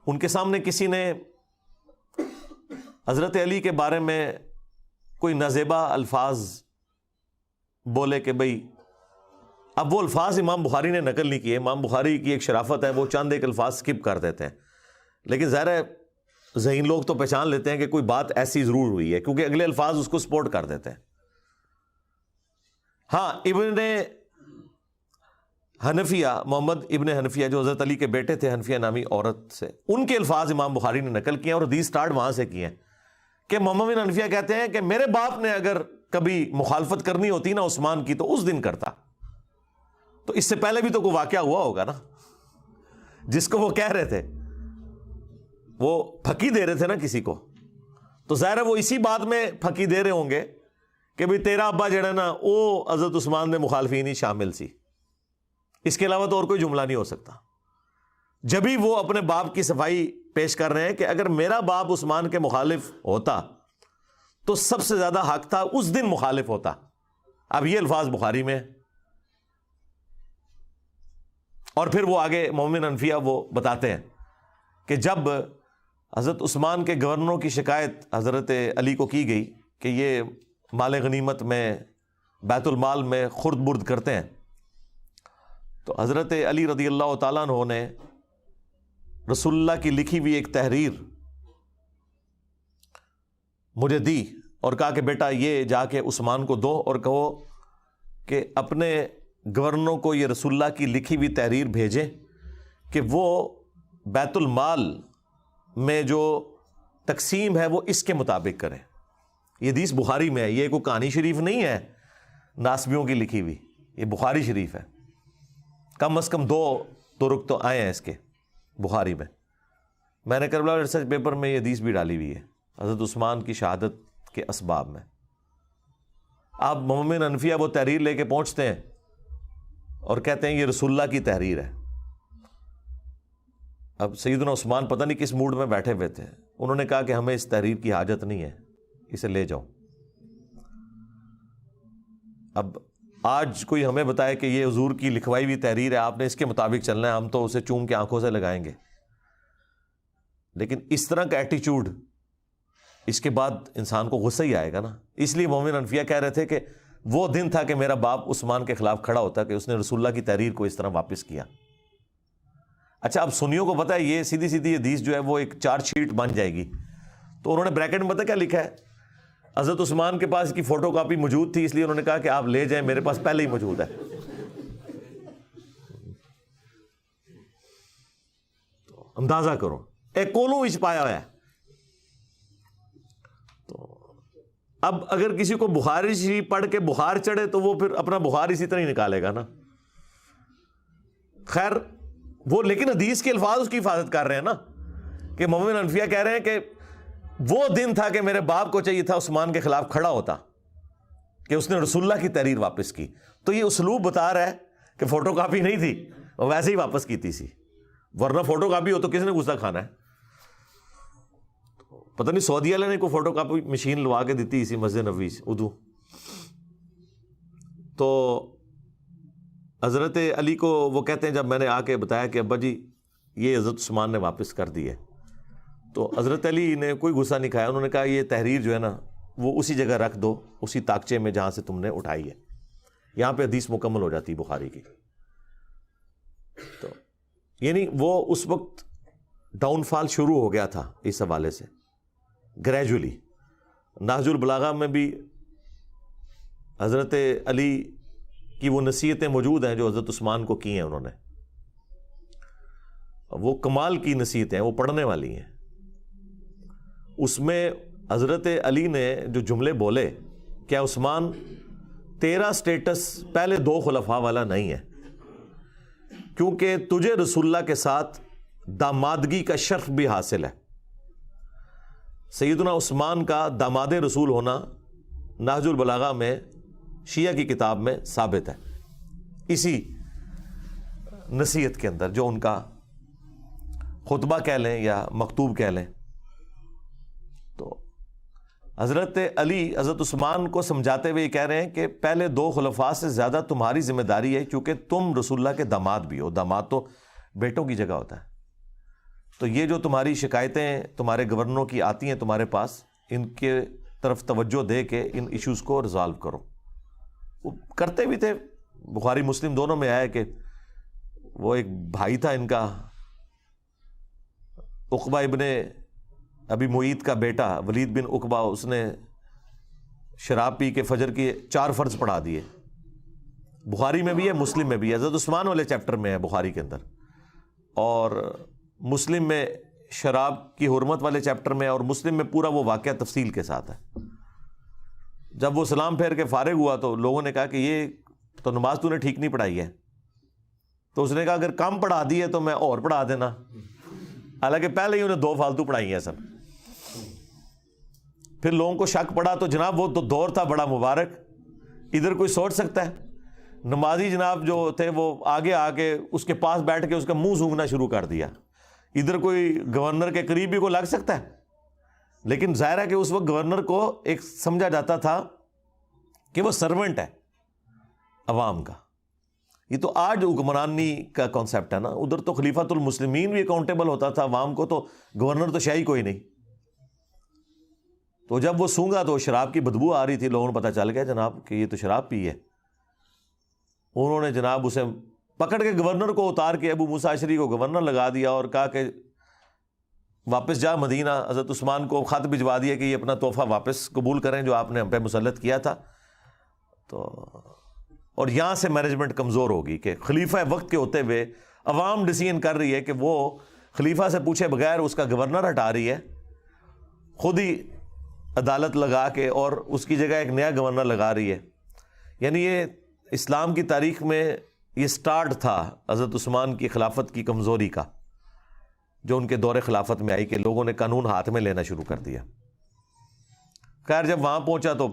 ان کے سامنے کسی نے حضرت علی کے بارے میں کوئی نازیبا الفاظ بولے کہ بھئی، اب وہ الفاظ امام بخاری نے نقل نہیں کیے. امام بخاری کی ایک شرافت ہے، وہ چند ایک الفاظ سکپ کر دیتے ہیں، لیکن ظاہر ہے ذہین لوگ تو پہچان لیتے ہیں کہ کوئی بات ایسی ضرور ہوئی ہے، کیونکہ اگلے الفاظ اس کو سپورٹ کر دیتے ہیں. ہاں، ابن حنفیہ، محمد ابن حنفیہ جو حضرت علی کے بیٹے تھے، حنفیہ نامی عورت سے، ان کے الفاظ امام بخاری نے نقل کیے اور حدیث سٹارٹ وہاں سے کیے ہیں کہ محمد بن حنفیہ کہتے ہیں کہ میرے باپ نے اگر کبھی مخالفت کرنی ہوتی نا عثمان کی تو اس دن کرتا. تو اس سے پہلے بھی تو کوئی واقعہ ہوا ہوگا نا جس کو وہ کہہ رہے تھے، وہ پھکی دے رہے تھے نا کسی کو، تو ظاہر ہے وہ اسی بات میں پھکی دے رہے ہوں گے کہ بھئی تیرا ابا جڑا نا وہ حضرت عثمان میں مخالفین ہی شامل سی. اس کے علاوہ تو اور کوئی جملہ نہیں ہو سکتا. جبھی وہ اپنے باپ کی صفائی پیش کر رہے ہیں کہ اگر میرا باپ عثمان کے مخالف ہوتا تو سب سے زیادہ حق تھا اس دن مخالف ہوتا. اب یہ الفاظ بخاری میں، اور پھر وہ آگے محمد حنفیہ وہ بتاتے ہیں کہ جب حضرت عثمان کے گورنروں کی شکایت حضرت علی کو کی گئی کہ یہ مال غنیمت میں بیت المال میں خرد برد کرتے ہیں، تو حضرت علی رضی اللہ تعالیٰ عنہ نے رسول اللہ کی لکھی ہوئی ایک تحریر مجھے دی اور کہا کہ بیٹا یہ جا کے عثمان کو دو اور کہو کہ اپنے گورنروں کو یہ رسول اللہ کی لکھی ہوئی تحریر بھیجیں کہ وہ بیت المال میں جو تقسیم ہے وہ اس کے مطابق کریں. یہ حدیث بخاری میں ہے، یہ کوئی کہانی شریف نہیں ہے ناسبیوں کی لکھی ہوئی، یہ بخاری شریف ہے. کم از کم 2 طرق تو آئے ہیں اس کے بخاری میں نے کربلا ریسرچ پیپر میں یہ حدیث بھی ڈالی ہوئی ہے حضرت عثمان کی شہادت کے اسباب میں. آپ مومن حنفیہ وہ تحریر لے کے پہنچتے ہیں اور کہتے ہیں یہ رسول اللہ کی تحریر ہے. اب سیدنا عثمان پتہ نہیں کس موڈ میں بیٹھے ہوئے تھے، انہوں نے کہا کہ ہمیں اس تحریر کی حاجت نہیں ہے، اسے لے جاؤ. اب آج کوئی ہمیں بتائے کہ یہ حضور کی لکھوائی ہوئی تحریر ہے، آپ نے اس کے مطابق چلنا ہے، ہم تو اسے چوم کے آنکھوں سے لگائیں گے. لیکن اس طرح کا ایٹیچیوڈ اس کے بعد انسان کو غصہ ہی آئے گا نا. اس لیے مومن حنفیہ کہہ رہے تھے کہ وہ دن تھا کہ میرا باپ عثمان کے خلاف کھڑا ہوتا کہ اس نے رسول اللہ کی تحریر کو اس طرح واپس کیا. اچھا اب سنیوں کو پتا ہے یہ سیدھی سیدھی حدیث جو ہے وہ ایک چارج شیٹ بن جائے گی، تو انہوں نے بریکٹ میں پتہ کیا لکھا ہے، حضرت عثمان کے پاس اس کی فوٹو کاپی موجود تھی اس لیے انہوں نے کہا کہ آپ لے جائیں، میرے پاس پہلے ہی موجود ہے. تو اندازہ کرو ایک کولوں وچ پایا ہوا ہے. تو اب اگر کسی کو بخاری شریف پڑھ کے بخار چڑھے تو وہ پھر اپنا بخار اسی طرح ہی نکالے گا نا. خیر وہ لیکن حدیث کے الفاظ اس کی حفاظت کر رہے ہیں نا، کہ مومن حنفیہ کہہ رہے ہیں کہ وہ دن تھا کہ میرے باپ کو چاہیے تھا عثمان کے خلاف کھڑا ہوتا کہ اس نے رسول اللہ کی تحریر واپس کی. تو یہ اسلوب بتا رہا ہے کہ فوٹو کاپی نہیں تھی، وہ ویسے ہی واپس کی تھی، ورنہ فوٹو کاپی ہو تو کس نے غصہ کھانا ہے. پتہ نہیں سعودی والے نے کوئی فوٹو کاپی مشین لوا کے دیتی اسی مسجد نبوی اردو. تو حضرت علی کو وہ کہتے ہیں جب میں نے آ کے بتایا کہ ابا جی یہ حضرت عثمان نے واپس کر دی ہے، تو حضرت علی نے کوئی غصہ نہیں کھایا. انہوں نے کہا یہ تحریر جو ہے نا وہ اسی جگہ رکھ دو، اسی تاکچے میں جہاں سے تم نے اٹھائی ہے، یہاں پہ حدیث مکمل ہو جاتی بخاری کی. تو یعنی وہ اس وقت ڈاؤن فال شروع ہو گیا تھا اس حوالے سے گریجولی. نہج البلاغہ میں بھی حضرت علی کی وہ نصیحتیں موجود ہیں جو حضرت عثمان کو کی ہیں انہوں نے. وہ کمال کی نصیحتیں ہیں، وہ پڑھنے والی ہیں. اس میں حضرت علی نے جو جملے بولے، کیا عثمان تیرا سٹیٹس پہلے 2 خلفاء والا نہیں ہے، کیونکہ تجھے رسول اللہ کے ساتھ دامادگی کا شرف بھی حاصل ہے. سیدنا عثمان کا داماد رسول ہونا نہج البلاغہ میں شیعہ کی کتاب میں ثابت ہے، اسی نصیحت کے اندر جو ان کا خطبہ کہہ لیں یا مکتوب کہہ لیں. تو حضرت علی حضرت عثمان کو سمجھاتے ہوئے یہ کہہ رہے ہیں کہ پہلے 2 خلفاء سے زیادہ تمہاری ذمہ داری ہے، کیونکہ تم رسول اللہ کے داماد بھی ہو. داماد تو بیٹوں کی جگہ ہوتا ہے. تو یہ جو تمہاری شکایتیں تمہارے گورنروں کی آتی ہیں تمہارے پاس، ان کے طرف توجہ دے کے ان ایشوز کو ریزالو کرو. وہ کرتے بھی تھے. بخاری مسلم دونوں میں آیا کہ وہ ایک بھائی تھا ان کا عقبہ ابن ابی معیط کا بیٹا ولید بن عقبہ، اس نے شراب پی کے فجر کی 4 فرض پڑھا دیے. بخاری میں بھی ہے، مسلم میں بھی ہے. حضرت عثمان والے چیپٹر میں ہے بخاری کے اندر، اور مسلم میں شراب کی حرمت والے چیپٹر میں، اور مسلم میں پورا وہ واقعہ تفصیل کے ساتھ ہے. جب وہ سلام پھیر کے فارغ ہوا تو لوگوں نے کہا کہ یہ تو نماز تو نے ٹھیک نہیں پڑھائی ہے. تو اس نے کہا اگر کم پڑھا دی ہے تو میں اور پڑھا دینا، حالانکہ پہلے ہی انہیں 2 فالتو پڑھائی ہیں سب. پھر لوگوں کو شک پڑا تو جناب وہ تو دور تھا بڑا مبارک، ادھر کوئی سوچ سکتا ہے نمازی جناب جو تھے وہ آگے آ کے اس کے پاس بیٹھ کے اس کا منہ سونگھنا شروع کر دیا. ادھر کوئی گورنر کے قریب بھی کو لگ سکتا ہے، لیکن ظاہر ہے کہ اس وقت گورنر کو ایک سمجھا جاتا تھا کہ وہ سرونٹ ہے عوام کا. یہ تو آج حکمرانی کا کانسیپٹ ہے نا. ادھر تو خلیفۃ المسلمین بھی اکاؤنٹیبل ہوتا تھا عوام کو، تو گورنر تو شاہی کوئی نہیں. تو جب وہ سونگا تو شراب کی بدبو آ رہی تھی، لوگوں نے پتہ چل گیا جناب کہ یہ تو شراب پی ہے. انہوں نے جناب اسے پکڑ کے گورنر کو اتار کے ابو موسیٰ اشعری کو گورنر لگا دیا اور کہا کہ واپس جا مدینہ، حضرت عثمان کو خط بھجوا دیا کہ یہ اپنا تحفہ واپس قبول کریں جو آپ نے ہم پہ مسلط کیا تھا. تو اور یہاں سے مینجمنٹ کمزور ہوگی کہ خلیفہ وقت کے ہوتے ہوئے عوام ڈیسیژن کر رہی ہے کہ وہ خلیفہ سے پوچھے بغیر اس کا گورنر ہٹا رہی ہے خود ہی عدالت لگا کے، اور اس کی جگہ ایک نیا گورنر لگا رہی ہے. یعنی یہ اسلام کی تاریخ میں یہ سٹارٹ تھا حضرت عثمان کی خلافت کی کمزوری کا، جو ان کے دور خلافت میں آئی کہ لوگوں نے قانون ہاتھ میں لینا شروع کر دیا. خیر جب وہاں پہنچا تو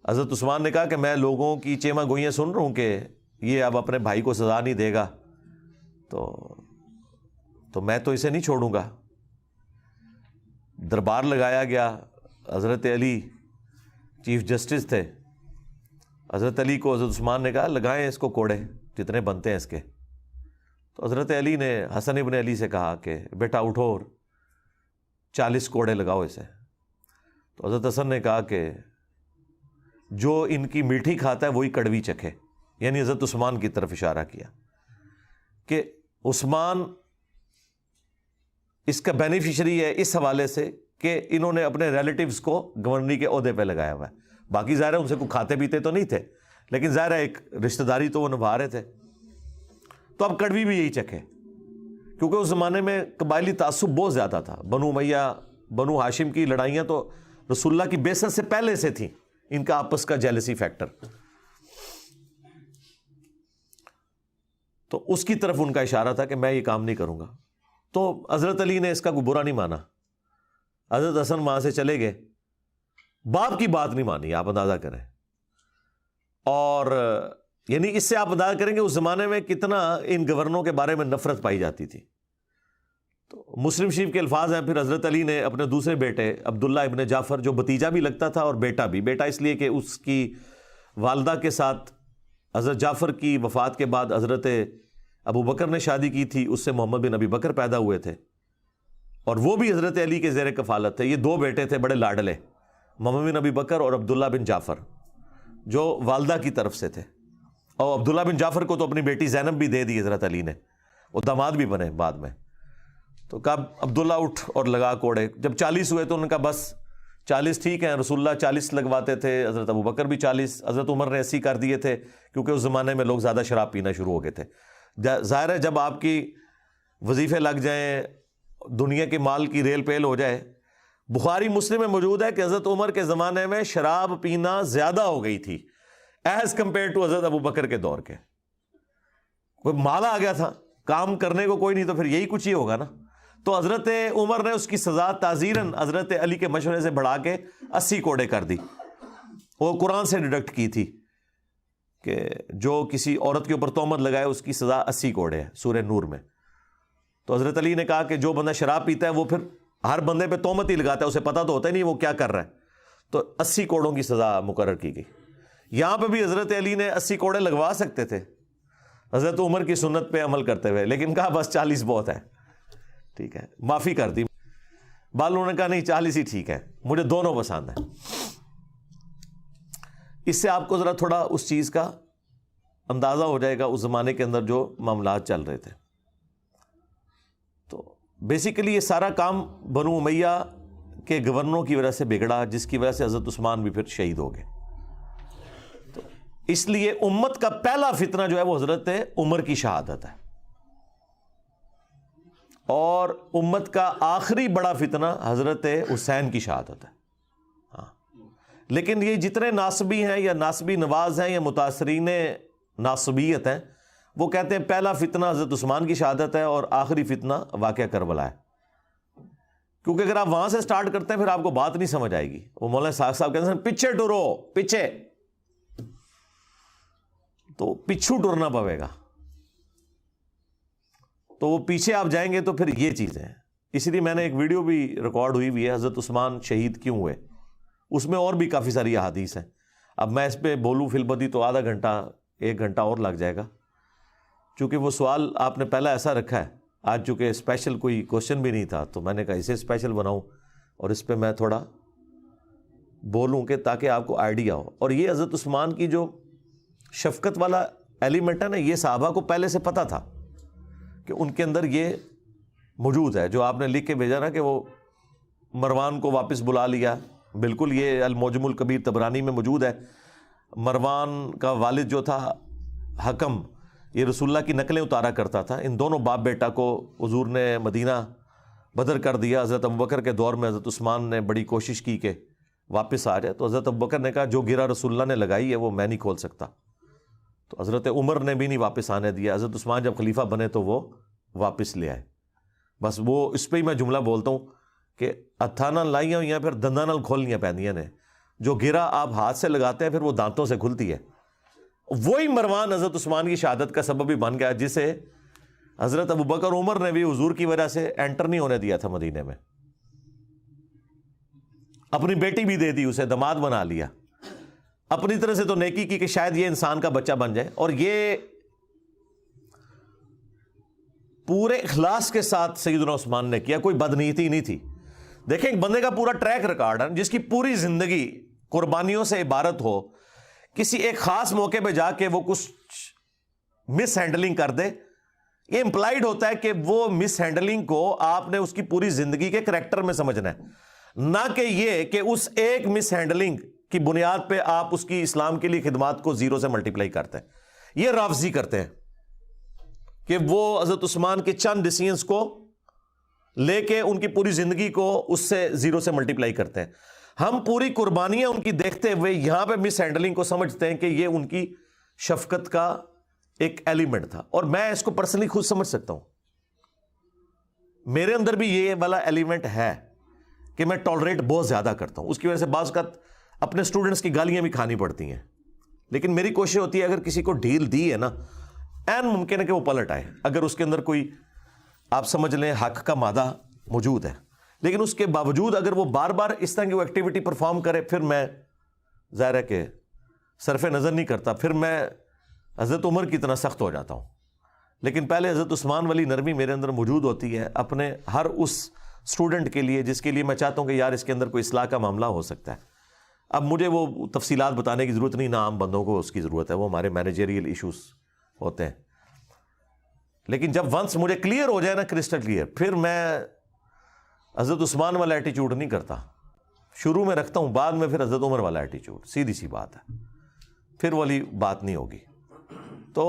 حضرت عثمان نے کہا کہ میں لوگوں کی چیما گوئیاں سن رہا ہوں کہ یہ اب اپنے بھائی کو سزا نہیں دے گا، تو میں تو اسے نہیں چھوڑوں گا. دربار لگایا گیا، حضرت علی چیف جسٹس تھے. حضرت علی کو حضرت عثمان نے کہا لگائیں اس کو کوڑے جتنے بنتے ہیں اس کے. تو حضرت علی نے حسن ابن علی سے کہا کہ بیٹا اٹھو اور 40 کوڑے لگاؤ اسے. تو حضرت حسن نے کہا کہ جو ان کی میٹھی کھاتا ہے وہی کڑوی چکھے، یعنی حضرت عثمان کی طرف اشارہ کیا کہ عثمان اس کا بینیفیشری ہے اس حوالے سے کہ انہوں نے اپنے ریلیٹیوز کو گورنری کے عہدے پہ لگایا ہوا ہے. باقی ظاہر ہے ان سے کوئی کھاتے پیتے تو نہیں تھے، لیکن ظاہر ہے ایک رشتہ داری تو وہ نبھا رہے تھے. تو اب کڑوی بھی یہی چکھے، کیونکہ اس زمانے میں قبائلی تعصب بہت زیادہ تھا. بنو امیہ بنو ہاشم کی لڑائیاں تو رسول اللہ کی بعثت سے پہلے سے تھیں، ان کا آپس کا جیلسی فیکٹر. تو اس کی طرف ان کا اشارہ تھا کہ میں یہ کام نہیں کروں گا. تو حضرت علی نے اس کا کوئی برا نہیں مانا. حضرت حسن وہاں سے چلے گئے، باپ کی بات نہیں مانی، آپ اندازہ کریں. اور یعنی اس سے آپ اندازہ کریں کہ اس زمانے میں کتنا ان گورنروں کے بارے میں نفرت پائی جاتی تھی. تو مسلم شریف کے الفاظ ہیں، پھر حضرت علی نے اپنے دوسرے بیٹے عبداللہ ابن جعفر، جو بھتیجا بھی لگتا تھا اور بیٹا بھی، بیٹا اس لیے کہ اس کی والدہ کے ساتھ حضرت جعفر کی وفات کے بعد حضرت ابو بکر نے شادی کی تھی، اس سے محمد بن ابی بکر پیدا ہوئے تھے، اور وہ بھی حضرت علی کے زیر کفالت تھے. یہ 2 بیٹے تھے بڑے لاڈلے، محمد بن ابی بکر اور عبداللہ بن جعفر، جو والدہ کی طرف سے تھے. اور عبداللہ بن جعفر کو تو اپنی بیٹی زینب بھی دے دی حضرت علی نے، وہ داماد بھی بنے بعد میں. تو کہا عبداللہ اٹھ اور لگا کوڑے. جب 40 ہوئے تو انہوں نے کہا بس 40 ٹھیک ہیں. رسول اللہ 40 لگواتے تھے، حضرت ابو بکر بھی 40، حضرت عمر نے 80 کر دیے تھے، کیونکہ اس زمانے میں لوگ زیادہ شراب پینا شروع ہو گئے تھے. ظاہر ہے جب آپ کی وظیفے لگ جائیں، دنیا کے مال کی ریل پیل ہو جائے. بخاری مسلم میں موجود ہے کہ حضرت عمر کے زمانے میں شراب پینا زیادہ ہو گئی تھی ایز کمپیئر ٹو حضرت ابو بکر کے دور کے. کوئی مال آ گیا تھا، کام کرنے کو کوئی نہیں، تو پھر یہی کچھ ہی ہوگا نا. تو حضرت عمر نے اس کی سزا تعزیراً حضرت علی کے مشورے سے بڑھا کے 80 کوڑے کر دی. وہ قرآن سے ڈیڈکٹ کی تھی کہ جو کسی عورت کے اوپر تہمت لگائے اس کی سزا 80 کوڑے ہے سورہ نور میں. تو حضرت علی نے کہا کہ جو بندہ شراب پیتا ہے وہ پھر ہر بندے پہ تہمت ہی لگاتا ہے، اسے پتہ تو ہوتا ہی نہیں وہ کیا کر رہا ہے. تو 80 کوڑوں کی سزا مقرر کی گئی. یہاں پہ بھی حضرت علی نے 80 کوڑے لگوا سکتے تھے حضرت عمر کی سنت پہ عمل کرتے ہوئے، لیکن کہا بس 40 بہت ہے، ٹھیک ہے، معافی کر دی. بالوں نے کہا نہیں 40 ہی ٹھیک ہے، مجھے دونوں پسند ہیں. اس سے آپ کو ذرا تھوڑا اس چیز کا اندازہ ہو جائے گا اس زمانے کے اندر جو معاملات چل رہے تھے. تو بیسیکلی یہ سارا کام بنو امیہ کے گورنروں کی وجہ سے بگڑا، جس کی وجہ سے حضرت عثمان بھی پھر شہید ہو گئے. تو اس لیے امت کا پہلا فتنہ جو ہے وہ حضرت عمر کی شہادت ہے، اور امت کا آخری بڑا فتنہ حضرت حسین کی شہادت ہے. ہاں، لیکن یہ جتنے ناصبی ہیں یا ناصبی نواز ہیں یا متاثرین ناصبیت ہیں، وہ کہتے ہیں پہلا فتنہ حضرت عثمان کی شہادت ہے اور آخری فتنہ واقعہ کربلا ہے. کیونکہ اگر آپ وہاں سے سٹارٹ کرتے ہیں پھر آپ کو بات نہیں سمجھ آئے گی. وہ مولانا ساق صاحب کہتے ہیں پیچھے ٹرو، پیچھے، تو پچھو ٹرنا پڑے گا. تو وہ پیچھے آپ جائیں گے تو پھر یہ چیزیں ہیں. اسی لیے میں نے ایک ویڈیو بھی ریکارڈ ہوئی ہے حضرت عثمان شہید کیوں ہوئے، اس میں اور بھی کافی ساری احادیث ہیں. اب میں اس پہ بولوں فی البدی تو آدھا گھنٹہ 1 گھنٹہ اور لگ جائے گا، چونکہ وہ سوال آپ نے پہلا ایسا رکھا ہے. آج چونکہ اسپیشل کوئی کوشچن بھی نہیں تھا تو میں نے کہا اسے اسپیشل بناؤں اور اس پہ میں تھوڑا بولوں کہ تاکہ آپ کو آئیڈیا ہو. اور یہ حضرت عثمان کی جو شفقت والا ایلیمنٹ ہے نا، یہ صحابہ کو پہلے سے پتہ تھا کہ ان کے اندر یہ موجود ہے جو آپ نے لکھ کے بھیجا نا کہ وہ مروان کو واپس بلا لیا. بالکل یہ المعجم الکبیر طبرانی میں موجود ہے. مروان کا والد جو تھا حکم, یہ رسول اللہ کی نقلیں اتارا کرتا تھا. ان دونوں باپ بیٹا کو حضور نے مدینہ بدر کر دیا. حضرت ابوبکر کے دور میں حضرت عثمان نے بڑی کوشش کی کہ واپس آ جائے, تو حضرت ابوبکر نے کہا جو گرہ رسول اللہ نے لگائی ہے وہ میں نہیں کھول سکتا. تو حضرت عمر نے بھی نہیں واپس آنے دیا. حضرت عثمان جب خلیفہ بنے تو وہ واپس لے آئے. بس وہ اس پہ ہی میں جملہ بولتا ہوں کہ اتھانا لائیاں ہوئی ہیں پھر دنداں نال کھولنیاں پیندیاں نے. جو گرہ آپ ہاتھ سے لگاتے ہیں پھر وہ دانتوں سے کھلتی ہے. وہی مروان حضرت عثمان کی شہادت کا سبب بھی بن گیا, جسے حضرت ابوبکر عمر نے بھی حضور کی وجہ سے انٹر نہیں ہونے دیا تھا مدینے میں. اپنی بیٹی بھی دے دی, اسے داماد بنا لیا. اپنی طرح سے تو نیکی کی کہ شاید یہ انسان کا بچہ بن جائے. اور یہ پورے اخلاص کے ساتھ سیدنا عثمان نے کیا, کوئی بدنیتی نہیں تھی. دیکھیں ایک بندے کا پورا ٹریک ریکارڈ ہے جس کی پوری زندگی قربانیوں سے عبارت ہو, کسی ایک خاص موقع پہ جا کے وہ کچھ مس ہینڈلنگ کر دے. یہ امپلائڈ ہوتا ہے کہ وہ مس ہینڈلنگ کو آپ نے اس کی پوری زندگی کے کریکٹر میں سمجھنا ہے, نہ کہ یہ کہ اس ایک مس ہینڈلنگ کی بنیاد پہ آپ اس کی اسلام کے لیے خدمات کو زیرو سے ملٹیپلائی کرتے ہیں. یہ رافضی کرتے ہیں کہ وہ حضرت عثمان کے چند ڈیسیژنز کو لے کے ان کی پوری زندگی کو اس سے زیرو سے ملٹیپلائی کرتے ہیں. ہم پوری قربانیاں ان کی دیکھتے ہوئے یہاں پہ مس ہینڈلنگ کو سمجھتے ہیں کہ یہ ان کی شفقت کا ایک ایلیمنٹ تھا. اور میں اس کو پرسنلی خود سمجھ سکتا ہوں, میرے اندر بھی یہ والا ایلیمنٹ ہے کہ میں ٹالریٹ بہت زیادہ کرتا ہوں. اس کی وجہ سے بعض اوقات اپنے اسٹوڈنٹس کی گالیاں بھی کھانی پڑتی ہیں. لیکن میری کوشش ہوتی ہے اگر کسی کو ڈھیل دی ہے نا, این ممکن ہے کہ وہ پلٹ آئے اگر اس کے اندر کوئی آپ سمجھ لیں حق کا مادہ موجود ہے. لیکن اس کے باوجود اگر وہ بار بار اس طرح کی وہ ایکٹیویٹی پرفارم کرے, پھر میں ظاہر ہے کہ صرف نظر نہیں کرتا, پھر میں حضرت عمر کی طرح سخت ہو جاتا ہوں. لیکن پہلے حضرت عثمان والی نرمی میرے اندر موجود ہوتی ہے اپنے ہر اس اسٹوڈنٹ کے لیے جس کے لیے میں چاہتا ہوں کہ یار اس کے اندر کوئی اصلاح کا معاملہ ہو سکتا ہے. اب مجھے وہ تفصیلات بتانے کی ضرورت نہیں, نہ عام بندوں کو اس کی ضرورت ہے, وہ ہمارے مینیجریل ایشوز ہوتے ہیں. لیکن جب ونس مجھے کلیئر ہو جائے نا, کرسٹل کلیئر, پھر میں حضرت عثمان والا ایٹیچیوڈ نہیں کرتا. شروع میں رکھتا ہوں, بعد میں پھر حضرت عمر والا ایٹیچیوڈ. سیدھی سی بات ہے, پھر والی بات نہیں ہوگی. تو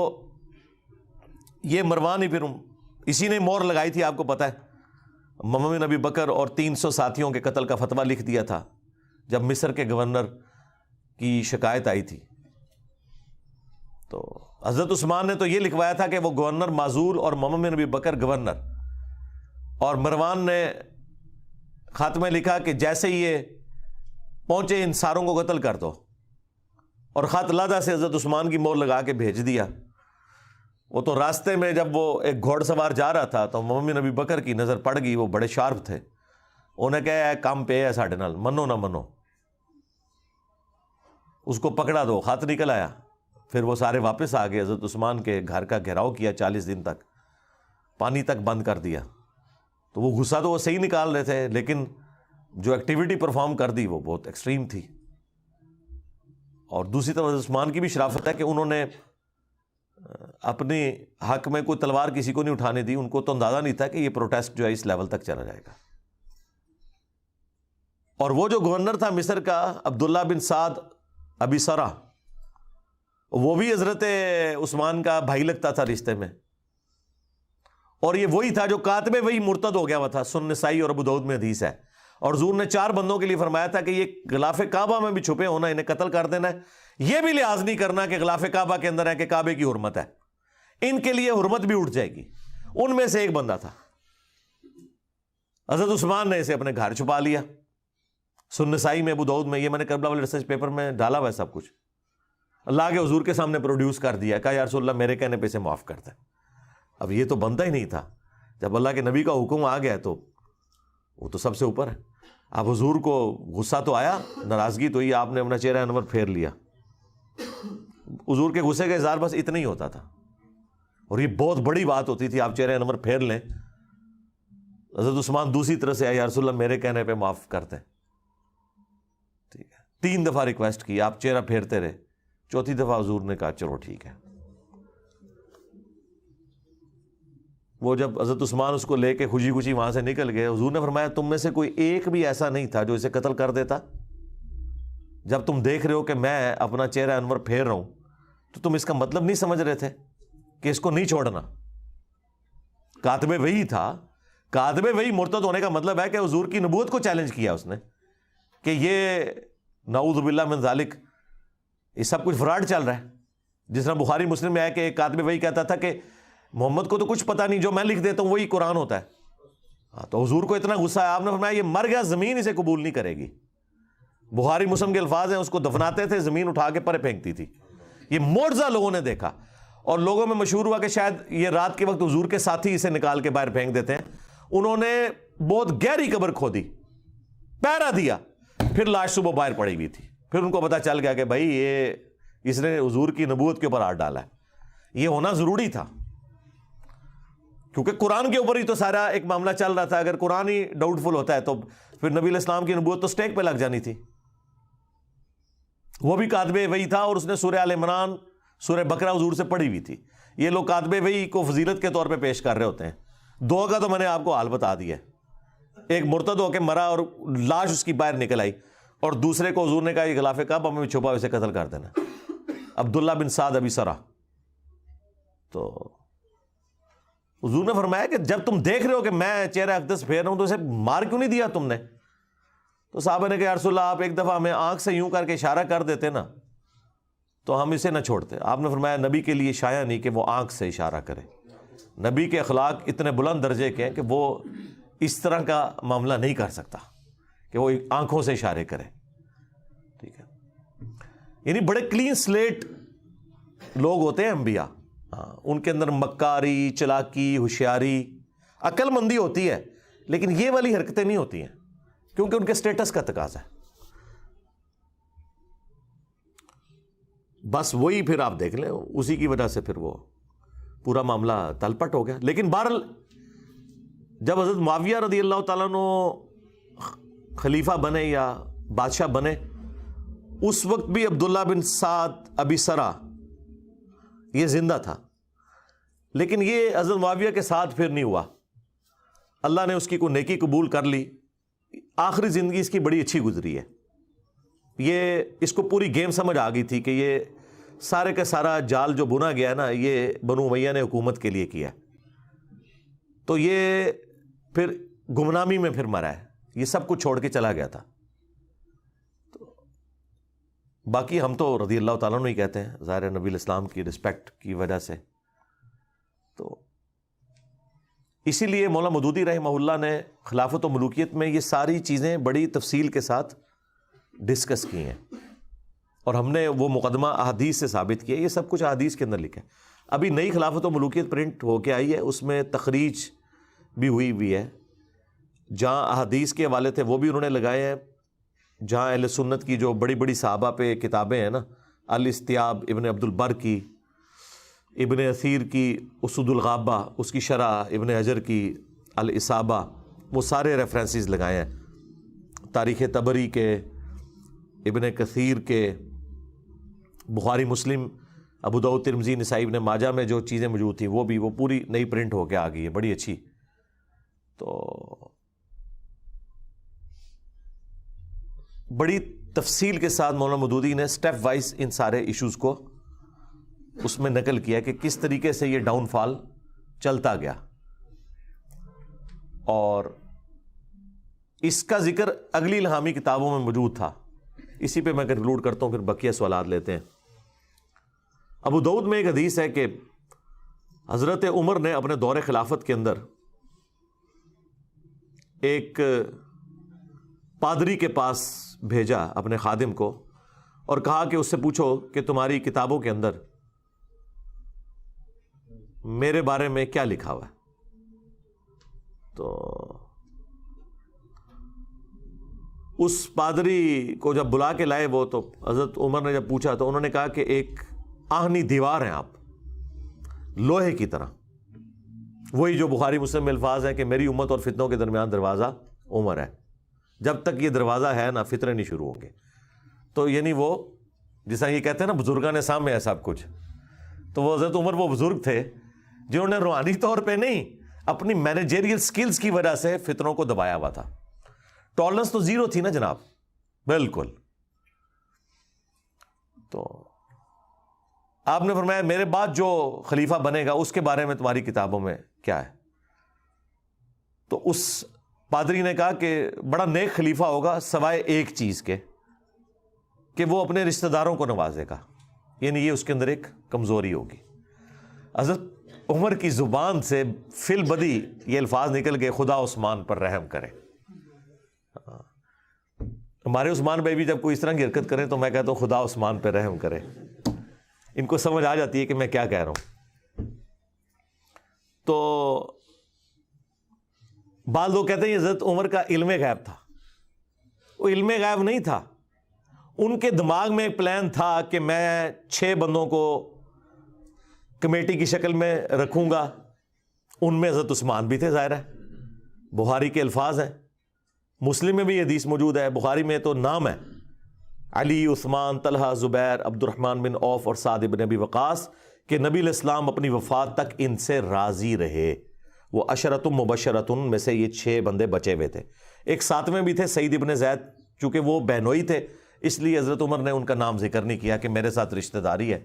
یہ مروان ہی پھر اسی نے مور لگائی تھی, آپ کو پتہ ہے, محمد بن ابی بکر اور 300 ساتھیوں کے قتل کا فتویٰ لکھ دیا تھا جب مصر کے گورنر کی شکایت آئی تھی. تو حضرت عثمان نے تو یہ لکھوایا تھا کہ وہ گورنر معزول اور محمد بن ابی بکر گورنر, اور مروان نے خط میں لکھا کہ جیسے ہی یہ پہنچے ان ساروں کو قتل کر دو, اور خط لادہ سے حضرت عثمان کی مور لگا کے بھیج دیا. وہ تو راستے میں جب وہ ایک گھوڑ سوار جا رہا تھا تو محمد بن ابی بکر کی نظر پڑ گئی, وہ بڑے شارپ تھے, انہیں کہا کام پہ ہے ساڈے نال, منو نہ منو, اس کو پکڑا دو. خط نکل آیا, پھر وہ سارے واپس آ گئے. حضرت عثمان کے گھر کا گھیراؤ کیا 40 دن تک, پانی تک بند کر دیا. تو وہ غصہ تو وہ صحیح نکال رہے تھے, لیکن جو ایکٹیویٹی پرفارم کر دی وہ بہت ایکسٹریم تھی. اور دوسری طرف حضرت عثمان کی بھی شرافت ہے کہ انہوں نے اپنے حق میں کوئی تلوار کسی کو نہیں اٹھانے دی. ان کو تو اندازہ نہیں تھا کہ یہ پروٹیسٹ جو ہے اس لیول تک چلا جائے گا. اور وہ جو گورنر تھا مصر کا, عبداللہ بن سعد ابی سرا, وہ بھی حضرت عثمان کا بھائی لگتا تھا رشتے میں, اور یہ وہی تھا جو کاتب وہی مرتد ہو گیا ہوا تھا. سنن نسائی اور ابو داؤد میں حدیث ہے. اور حضور نے 4 بندوں کے لیے فرمایا تھا کہ یہ غلاف کعبہ میں بھی چھپے ہونا, انہیں قتل کر دینا ہے. یہ بھی لحاظ نہیں کرنا کہ غلاف کعبہ کے اندر ہے کہ کعبے کی حرمت ہے, ان کے لیے حرمت بھی اٹھ جائے گی. ان میں سے ایک بندہ تھا, حضرت عثمان نے اسے اپنے گھر چھپا لیا. سنن نسائی میں, ابو داؤد میں, یہ میں نے کربلا والے ریسرچ پیپر میں ڈالا ہوا ہے سب کچھ. اللہ کے حضور کے سامنے پروڈیوس کر دیا, کہا یا رسول اللہ میرے کہنے پہ اسے معاف کر دیں. اب یہ تو بنتا ہی نہیں تھا, جب اللہ کے نبی کا حکم آ گیا تو وہ تو سب سے اوپر ہے. اب حضور کو غصہ تو آیا, ناراضگی تو ہی, آپ نے اپنا چہرہ انور پھیر لیا. حضور کے غصے کا اظہار بس اتنا ہی ہوتا تھا, اور یہ بہت بڑی بات ہوتی تھی, آپ چہرہ انور پھیر لیں. حضرت عثمان دوسری طرح سے, یا رسول اللہ میرے کہنے پہ معاف کرتے ہیں. ٹھیک ہے, 3 دفعہ ریکویسٹ کی, آپ چہرہ پھیرتے رہے. 4تھی دفعہ حضور نے کہا چلو ٹھیک ہے. وہ جب حضرت عثمان اس کو لے کے خوشی خوشی وہاں سے نکل گئے، حضور نے فرمایا تم میں سے کوئی ایک بھی ایسا نہیں تھا جو اسے قتل کر دیتا؟ جب تم دیکھ رہے ہو کہ میں اپنا چہرہ انور پھیر رہا ہوں تو تم اس کا مطلب نہیں سمجھ رہے تھے کہ اس کو نہیں چھوڑنا؟ کاتب وحی تھا، کاتب وحی مرتد ہونے کا مطلب ہے کہ حضور کی نبوت کو چیلنج کیا اس نے کہ یہ نعوذ باللہ من ذالک یہ سب کچھ فراڈ چل رہا ہے. جس طرح بخاری مسلم میں ہے کہ ایک کاتب وحی کہتا تھا کہ محمد کو تو کچھ پتہ نہیں، جو میں لکھ دیتا ہوں وہی قرآن ہوتا ہے. تو حضور کو اتنا غصہ ہے، آپ نے فرمایا یہ مر گیا، زمین اسے قبول نہیں کرے گی. بخاری مسلم کے الفاظ ہیں، اس کو دفناتے تھے، زمین اٹھا کے پرے پھینکتی تھی. یہ معجزہ لوگوں نے دیکھا، اور لوگوں میں مشہور ہوا کہ شاید یہ رات کے وقت حضور کے ساتھی اسے نکال کے باہر پھینک دیتے ہیں. انہوں نے بہت گہری قبر کھودی، پہرا دیا، پھر لاش صبح باہر پڑی ہوئی تھی. پھر ان کو پتا چل گیا کہ بھائی یہ اس نے حضور کی نبوت کے اوپر ہاتھ ڈالا ہے. یہ ہونا ضروری تھا کیونکہ قرآن کے اوپر ہی تو سارا ایک معاملہ چل رہا تھا. اگر قرآن ہی ڈاؤٹ فل ہوتا ہے تو پھر نبی علیہ السلام کی نبوت تو سٹیک پہ لگ جانی تھی. وہ بھی کاتب وحی تھا، اور اس نے سورہ آل عمران، سورہ بقرہ حضور سے پڑھی ہوئی تھی. یہ لوگ کاتب وحی کو فضیلت کے طور پہ پیش کر رہے ہوتے ہیں. دو کا تو میں نے آپ کو حال بتا دیا ہے. ایک مرتد ہو کے مرا اور لاش اس کی باہر نکل آئی، اور دوسرے کو حضور نے کہا یہ غلاف کعبہ میں چھپا اسے قتل کر دینا، عبداللہ بن سعد ابی سرا. تو حضور نے فرمایا کہ جب تم دیکھ رہے ہو کہ میں چہرہ اقدس پھیر رہا ہوں تو اسے مار کیوں نہیں دیا تم نے؟ تو صحابہ نے کہا یا رسول اللہ آپ ایک دفعہ ہمیں آنکھ سے یوں کر کے اشارہ کر دیتے نا تو ہم اسے نہ چھوڑتے. آپ نے فرمایا نبی کے لیے شایع نہیں کہ وہ آنکھ سے اشارہ کرے. نبی کے اخلاق اتنے بلند درجے کے ہیں کہ وہ اس طرح کا معاملہ نہیں کر سکتا کہ وہ آنکھوں سے اشارے کرے. ٹھیک ہے، یعنی بڑے کلین سلیٹ لوگ ہوتے ہیں انبیاء. ان کے اندر مکاری، چلاکی، ہوشیاری، عقل مندی ہوتی ہے، لیکن یہ والی حرکتیں نہیں ہوتی ہیں کیونکہ ان کے سٹیٹس کا تقاضا ہے. بس وہی پھر آپ دیکھ لیں اسی کی وجہ سے پھر وہ پورا معاملہ تلپٹ ہو گیا. لیکن بہرحال جب حضرت معاویہ رضی اللہ تعالیٰ عنہ خلیفہ بنے یا بادشاہ بنے، اس وقت بھی عبداللہ بن سعد ابی سرا یہ زندہ تھا، لیکن یہ حضرت معاویہ کے ساتھ پھر نہیں ہوا. اللہ نے اس کی کوئی نیکی قبول کر لی، آخری زندگی اس کی بڑی اچھی گزری ہے. یہ اس کو پوری گیم سمجھ آ گئی تھی کہ یہ سارے کا سارا جال جو بنا گیا نا یہ بنو امیہ نے حکومت کے لیے کیا، تو یہ پھر گمنامی میں پھر مرا ہے، یہ سب کچھ چھوڑ کے چلا گیا تھا. باقی ہم تو رضی اللہ تعالیٰ عنہ ہی کہتے ہیں، ظاہر نبی الاسلام کی رسپیکٹ کی وجہ سے. تو اسی لیے مولانا مودودی رحمہ اللہ نے خلافت و ملوکیت میں یہ ساری چیزیں بڑی تفصیل کے ساتھ ڈسکس کی ہیں، اور ہم نے وہ مقدمہ احادیث سے ثابت کیا. یہ سب کچھ احادیث کے اندر لکھا ہے. ابھی نئی خلافت و ملوکیت پرنٹ ہو کے آئی ہے، اس میں تخریج بھی ہوئی ہے. جہاں احادیث کے حوالے تھے وہ بھی انہوں نے لگائے ہیں، جہاں اہل سنت کی جو بڑی بڑی صحابہ پہ کتابیں ہیں نا، الاستیاب ابن عبد البر کی، ابن اثیر کی اسود الغابہ، اس کی شرح ابن حجر کی الاصابہ، وہ سارے ریفرنسز لگائے ہیں. تاریخ طبری کے، ابن کثیر کے، بخاری مسلم، ابو داؤد ترمذی نسائی ابن ماجہ میں جو چیزیں موجود تھیں وہ بھی وہ پوری نئی پرنٹ ہو کے آ گئی ہے، بڑی اچھی. تو بڑی تفصیل کے ساتھ مولانا مودودی نے سٹیپ وائز ان سارے ایشوز کو اس میں نقل کیا کہ کس طریقے سے یہ ڈاؤن فال چلتا گیا. اور اس کا ذکر اگلی الہامی کتابوں میں موجود تھا. اسی پہ میں کنکلوڈ کرتا ہوں، پھر بقیہ سوالات لیتے ہیں. ابو داؤد میں ایک حدیث ہے کہ حضرت عمر نے اپنے دور خلافت کے اندر ایک پادری کے پاس بھیجا اپنے خادم کو اور کہا کہ اس سے پوچھو کہ تمہاری کتابوں کے اندر میرے بارے میں کیا لکھا ہوا ہے. تو اس پادری کو جب بلا کے لائے وہ، تو حضرت عمر نے جب پوچھا تو انہوں نے کہا کہ ایک آہنی دیوار ہیں آپ، لوہے کی طرح. وہی جو بخاری مسلم میں الفاظ ہیں کہ میری امت اور فتنوں کے درمیان دروازہ عمر ہے، جب تک یہ دروازہ ہے نا فتنے نہیں شروع ہوں گے. تو یعنی وہ جیسا یہ کہتے ہیں نا بزرگان سامنے ہے سب کچھ، تو وہ حضرت عمر وہ بزرگ تھے جنہوں نے روحانی طور پہ نہیں اپنی مینیجریل سکلز کی وجہ سے فتنوں کو دبایا ہوا تھا. ٹالرنس تو زیرو تھی نا جناب, بالکل. تو آپ نے فرمایا میرے بعد جو خلیفہ بنے گا اس کے بارے میں تمہاری کتابوں میں کیا ہے؟ تو اس پادری نے کہا کہ بڑا نیک خلیفہ ہوگا سوائے ایک چیز کے, کہ وہ اپنے رشتہ داروں کو نوازے گا, یعنی یہ اس کے اندر ایک کمزوری ہوگی. حضرت عمر کی زبان سے فی البدی یہ الفاظ نکل گئے, خدا عثمان پر رحم کرے. ہمارے عثمان بھائی بھی جب کوئی اس طرح کی حرکت کریں تو میں کہتا ہوں خدا عثمان پہ رحم کرے. ان کو سمجھ آ جاتی ہے کہ میں کیا کہہ رہا ہوں. تو بعض لوگ کہتے ہیں یہ حضرت عمر کا علم غیب تھا. وہ علم غیب نہیں تھا, ان کے دماغ میں ایک پلان تھا کہ میں 6 بندوں کو کمیٹی کی شکل میں رکھوں گا. ان میں حضرت عثمان بھی تھے, ظاہر ہے, بخاری کے الفاظ ہیں, مسلم میں بھی یہ حدیث موجود ہے, بخاری میں تو نام ہے علی, عثمان, طلحہ, زبیر, عبد الرحمن بن عوف اور سعد بن ابی وقاص, کہ نبی علیہ السلام اپنی وفات تک ان سے راضی رہے. وہ عشرۃ مبشرۃ میں سے یہ 6 بندے بچے ہوئے تھے. ایک 7ویں بھی تھے سعید ابن زید, چونکہ وہ بہنوئی تھے اس لیے حضرت عمر نے ان کا نام ذکر نہیں کیا کہ میرے ساتھ رشتہ داری ہے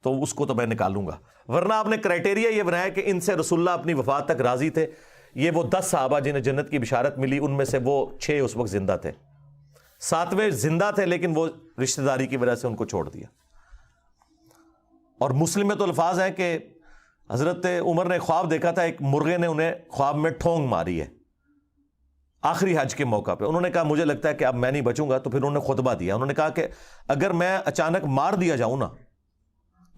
تو اس کو تو میں نکالوں گا. ورنہ آپ نے کرائٹیریا یہ بنایا کہ ان سے رسول اللہ اپنی وفات تک راضی تھے. یہ وہ 10 صحابہ جنہیں جنت کی بشارت ملی, ان میں سے وہ 6 اس وقت زندہ تھے, 7ویں زندہ تھے لیکن وہ رشتہ داری کی وجہ سے ان کو چھوڑ دیا. اور مسلم میں تو الفاظ ہیں کہ حضرت عمر نے خواب دیکھا تھا, ایک مرغے نے انہیں خواب میں ٹھونگ ماری ہے آخری حج کے موقع پہ. انہوں نے کہا مجھے لگتا ہے کہ اب میں نہیں بچوں گا. تو پھر انہوں نے خطبہ دیا, انہوں نے کہا کہ اگر میں اچانک مار دیا جاؤں نا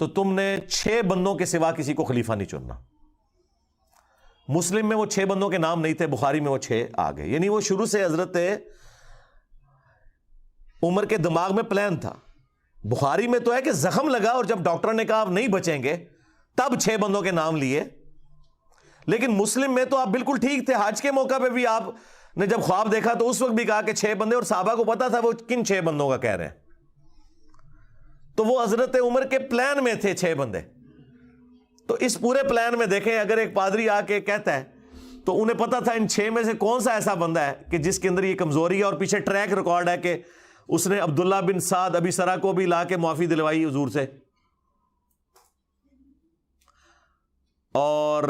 تو تم نے 6 بندوں کے سوا کسی کو خلیفہ نہیں چننا. مسلم میں وہ 6 بندوں کے نام نہیں تھے, بخاری میں وہ 6 آ گئے. یعنی وہ شروع سے حضرت عمر کے دماغ میں پلان تھا. بخاری میں تو ہے کہ زخم لگا اور جب ڈاکٹر نے کہا آپ نہیں بچیں گے تب 6 بندوں کے نام لیے. لیکن مسلم میں تو آپ بالکل ٹھیک تھے, حج کے موقع پہ بھی آپ نے جب خواب دیکھا تو اس وقت بھی کہا کہ 6 بندے, اور صحابہ کو پتا تھا وہ کن 6 بندوں کا کہہ رہے ہیں. تو وہ حضرت عمر کے پلان میں تھے 6 بندے. تو اس پورے پلان میں دیکھیں, اگر ایک پادری آ کے کہتا ہے تو انہیں پتا تھا ان 6 میں سے کون سا ایسا بندہ ہے کہ جس کے اندر یہ کمزوری ہے, اور پیچھے ٹریک ریکارڈ ہے کہ اس نے عبداللہ بن سعد ابی سرا کو بھی لا کے معافی دلوائی حضور سے, اور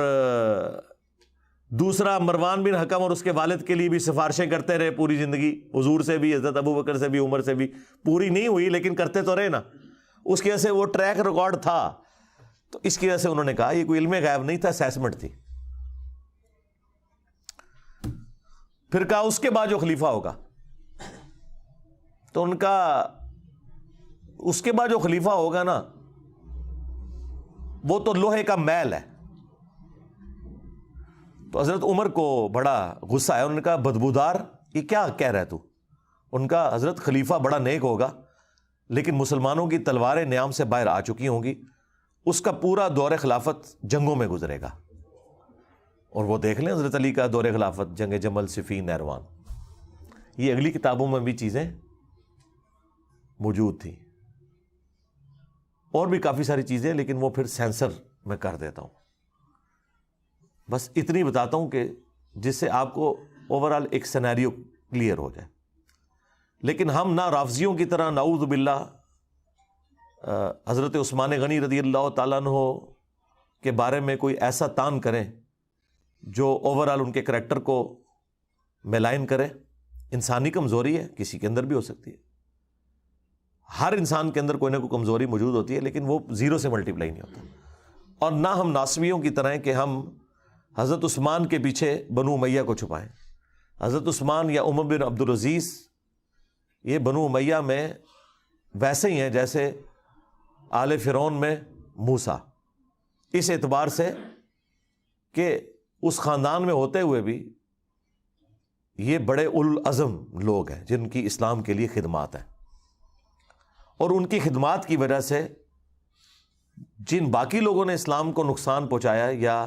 دوسرا مروان بن حکم اور اس کے والد کے لیے بھی سفارشیں کرتے رہے پوری زندگی, حضور سے بھی, حضرت ابو بکر سے بھی, عمر سے بھی. پوری نہیں ہوئی لیکن کرتے تو رہے نا. اس کی وجہ سے وہ ٹریک ریکارڈ تھا. تو اس کی وجہ سے انہوں نے کہا یہ کوئی علم غیب نہیں تھا, اسیسمنٹ تھی. پھر کہا اس کے بعد جو خلیفہ ہوگا, تو ان کا اس کے بعد جو خلیفہ ہوگا نا وہ تو لوہے کا میل ہے. تو حضرت عمر کو بڑا غصہ آیا, انہوں نے کہا بدبودار, یہ کیا کہہ رہا ہے تو؟ ان کا حضرت خلیفہ بڑا نیک ہوگا لیکن مسلمانوں کی تلواریں نیام سے باہر آ چکی ہوں گی, اس کا پورا دور خلافت جنگوں میں گزرے گا. اور وہ دیکھ لیں حضرت علی کا دور خلافت, جنگ جمل, صفین, نہروان, یہ اگلی کتابوں میں بھی چیزیں موجود تھیں, اور بھی کافی ساری چیزیں, لیکن وہ پھر سینسر میں کر دیتا ہوں. بس اتنی بتاتا ہوں کہ جس سے آپ کو اوورال ایک سینیریو کلیئر ہو جائے. لیکن ہم نہ رافضیوں کی طرح نعوذ باللہ حضرت عثمان غنی رضی اللہ تعالیٰ عنہ کے بارے میں کوئی ایسا تان کریں جو اوورال ان کے کریکٹر کو میلائن کرے. انسانی کمزوری ہے, کسی کے اندر بھی ہو سکتی ہے, ہر انسان کے اندر کوئی نہ کوئی کمزوری موجود ہوتی ہے, لیکن وہ 0 سے ملٹیپلائی نہیں ہوتا. اور نہ ہم ناصبیوں کی طرح کہ ہم حضرت عثمان کے پیچھے بنو امیہ کو چھپائیں. حضرت عثمان یا عمر بن عبد العزیز یہ بنو امیہ میں ویسے ہی ہیں جیسے آل فرعون میں موسیٰ, اس اعتبار سے کہ اس خاندان میں ہوتے ہوئے بھی یہ بڑے اولوالعزم لوگ ہیں جن کی اسلام کے لیے خدمات ہیں, اور ان کی خدمات کی وجہ سے جن باقی لوگوں نے اسلام کو نقصان پہنچایا یا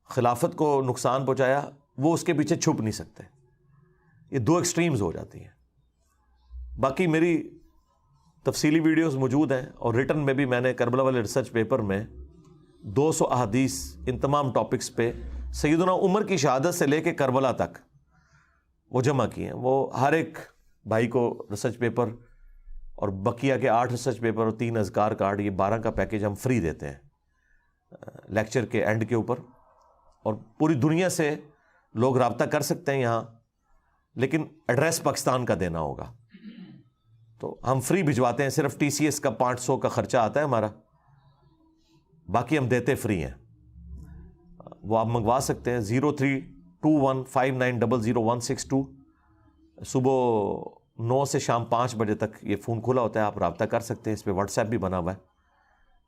خلافت کو نقصان پہنچایا وہ اس کے پیچھے چھپ نہیں سکتے. یہ 2 ایکسٹریمز ہو جاتی ہیں. باقی میری تفصیلی ویڈیوز موجود ہیں, اور ریٹن میں بھی میں نے کربلا والے ریسرچ پیپر میں 200 احادیث ان تمام ٹاپکس پہ سیدنا عمر کی شہادت سے لے کے کربلا تک وہ جمع کیے ہیں. وہ ہر ایک بھائی کو ریسرچ پیپر اور بقیہ کے 8 ریسرچ پیپر اور 3 اذکار کارڈ، یہ 12 کا پیکیج ہم فری دیتے ہیں لیکچر کے اینڈ کے اوپر. اور پوری دنیا سے لوگ رابطہ کر سکتے ہیں یہاں، لیکن ایڈریس پاکستان کا دینا ہوگا. تو ہم فری بھجواتے ہیں، صرف TCS کا 500 کا خرچہ آتا ہے ہمارا، باقی ہم دیتے فری ہیں. وہ آپ منگوا سکتے ہیں 032159000162. صبح 9 سے شام 5 بجے تک یہ فون کھلا ہوتا ہے، آپ رابطہ کر سکتے ہیں. اس پہ واٹس ایپ بھی بنا ہوا ہے،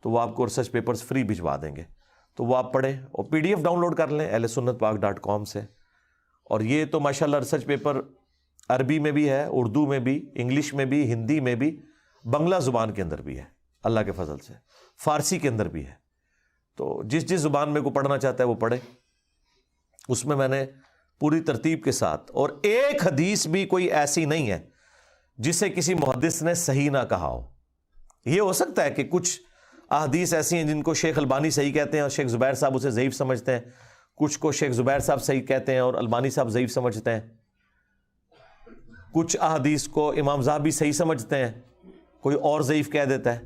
تو وہ آپ کو ریسرچ پیپرز فری بھجوا دیں گے. تو وہ آپ پڑھیں اور PDF ڈاؤن لوڈ کر لیں ahlsunnatpak.com سے. اور یہ تو ماشاءاللہ ریسرچ پیپر عربی میں بھی ہے، اردو میں بھی، انگلش میں بھی، ہندی میں بھی، بنگلہ زبان کے اندر بھی ہے اللہ کے فضل سے، فارسی کے اندر بھی ہے. تو جس زبان میں کو پڑھنا چاہتا ہے وہ پڑھے. اس میں نے پوری ترتیب کے ساتھ، اور ایک حدیث بھی کوئی ایسی نہیں ہے جسے کسی محدث نے صحیح نہ کہا ہو. یہ ہو سکتا ہے کہ کچھ احادیث ایسی ہیں جن کو شیخ البانی صحیح کہتے ہیں اور شیخ زبیر صاحب اسے ضعیف سمجھتے ہیں، کچھ کو شیخ زبیر صاحب صحیح کہتے ہیں اور البانی صاحب ضعیف سمجھتے ہیں، کچھ احادیث کو امام ذہبی صحیح سمجھتے ہیں، کوئی اور ضعیف کہہ دیتا ہے،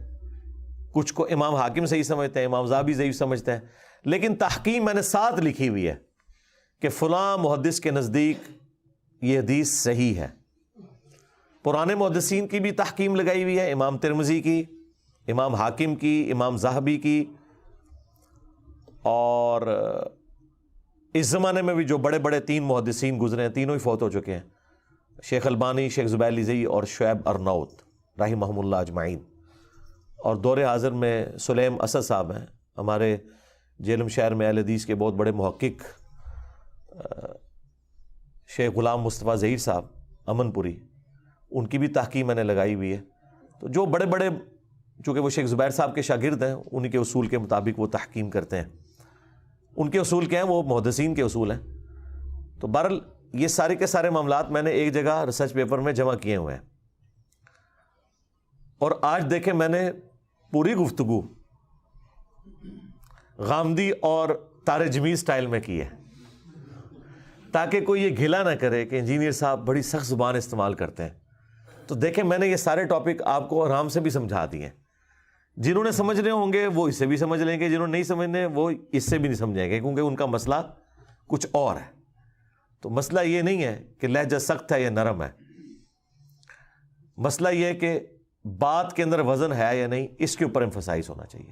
کچھ کو امام حاکم صحیح سمجھتے ہیں، امام ذہبی ضعیف سمجھتے ہیں. لیکن تحقیق میں نے ساتھ لکھی ہوئی ہے کہ فلاں محدث کے نزدیک یہ حدیث صحیح ہے. پرانے محدثین کی بھی تحقیق لگائی ہوئی ہے، امام ترمذی کی، امام حاکم کی، امام ذہبی کی. اور اس زمانے میں بھی جو بڑے بڑے 3 محدثین گزرے ہیں، تینوں ہی فوت ہو چکے ہیں، شیخ البانی، شیخ زبیر زئی اور شعیب ارناؤت رحمہم اللہ اجمعین. اور دور حاضر میں سلیم اسد صاحب ہیں، ہمارے جیلم شہر میں اہل حدیث کے بہت بڑے محقق. شیخ غلام مصطفیٰ ظہیر صاحب امن پوری، ان کی بھی تحقیق میں نے لگائی ہوئی ہے. تو جو بڑے بڑے، چونکہ وہ شیخ زبیر صاحب کے شاگرد ہیں، انہی کے اصول کے مطابق وہ تحقیق کرتے ہیں. ان کے اصول کیا ہیں؟ وہ محدثین کے اصول ہیں. تو بہرحال یہ سارے کے سارے معاملات میں نے ایک جگہ ریسرچ پیپر میں جمع کیے ہوئے ہیں. اور آج دیکھیں میں نے پوری گفتگو غامدی اور طارق جمیل سٹائل میں کی ہے، تاکہ کوئی یہ گھلا نہ کرے کہ انجینئر صاحب بڑی سخت زبان استعمال کرتے ہیں. تو دیکھیں میں نے یہ سارے ٹاپک آپ کو آرام سے بھی سمجھا دیے ہیں. جنہوں نے سمجھنے ہوں گے وہ اس سے بھی سمجھ لیں گے، جنہوں نے نہیں سمجھنے وہ اس سے بھی نہیں سمجھیں گے، کیونکہ ان کا مسئلہ کچھ اور ہے. تو مسئلہ یہ نہیں ہے کہ لہجہ سخت ہے یا نرم ہے، مسئلہ یہ ہے کہ بات کے اندر وزن ہے یا نہیں، اس کے اوپر ایمفسائز ہونا چاہیے.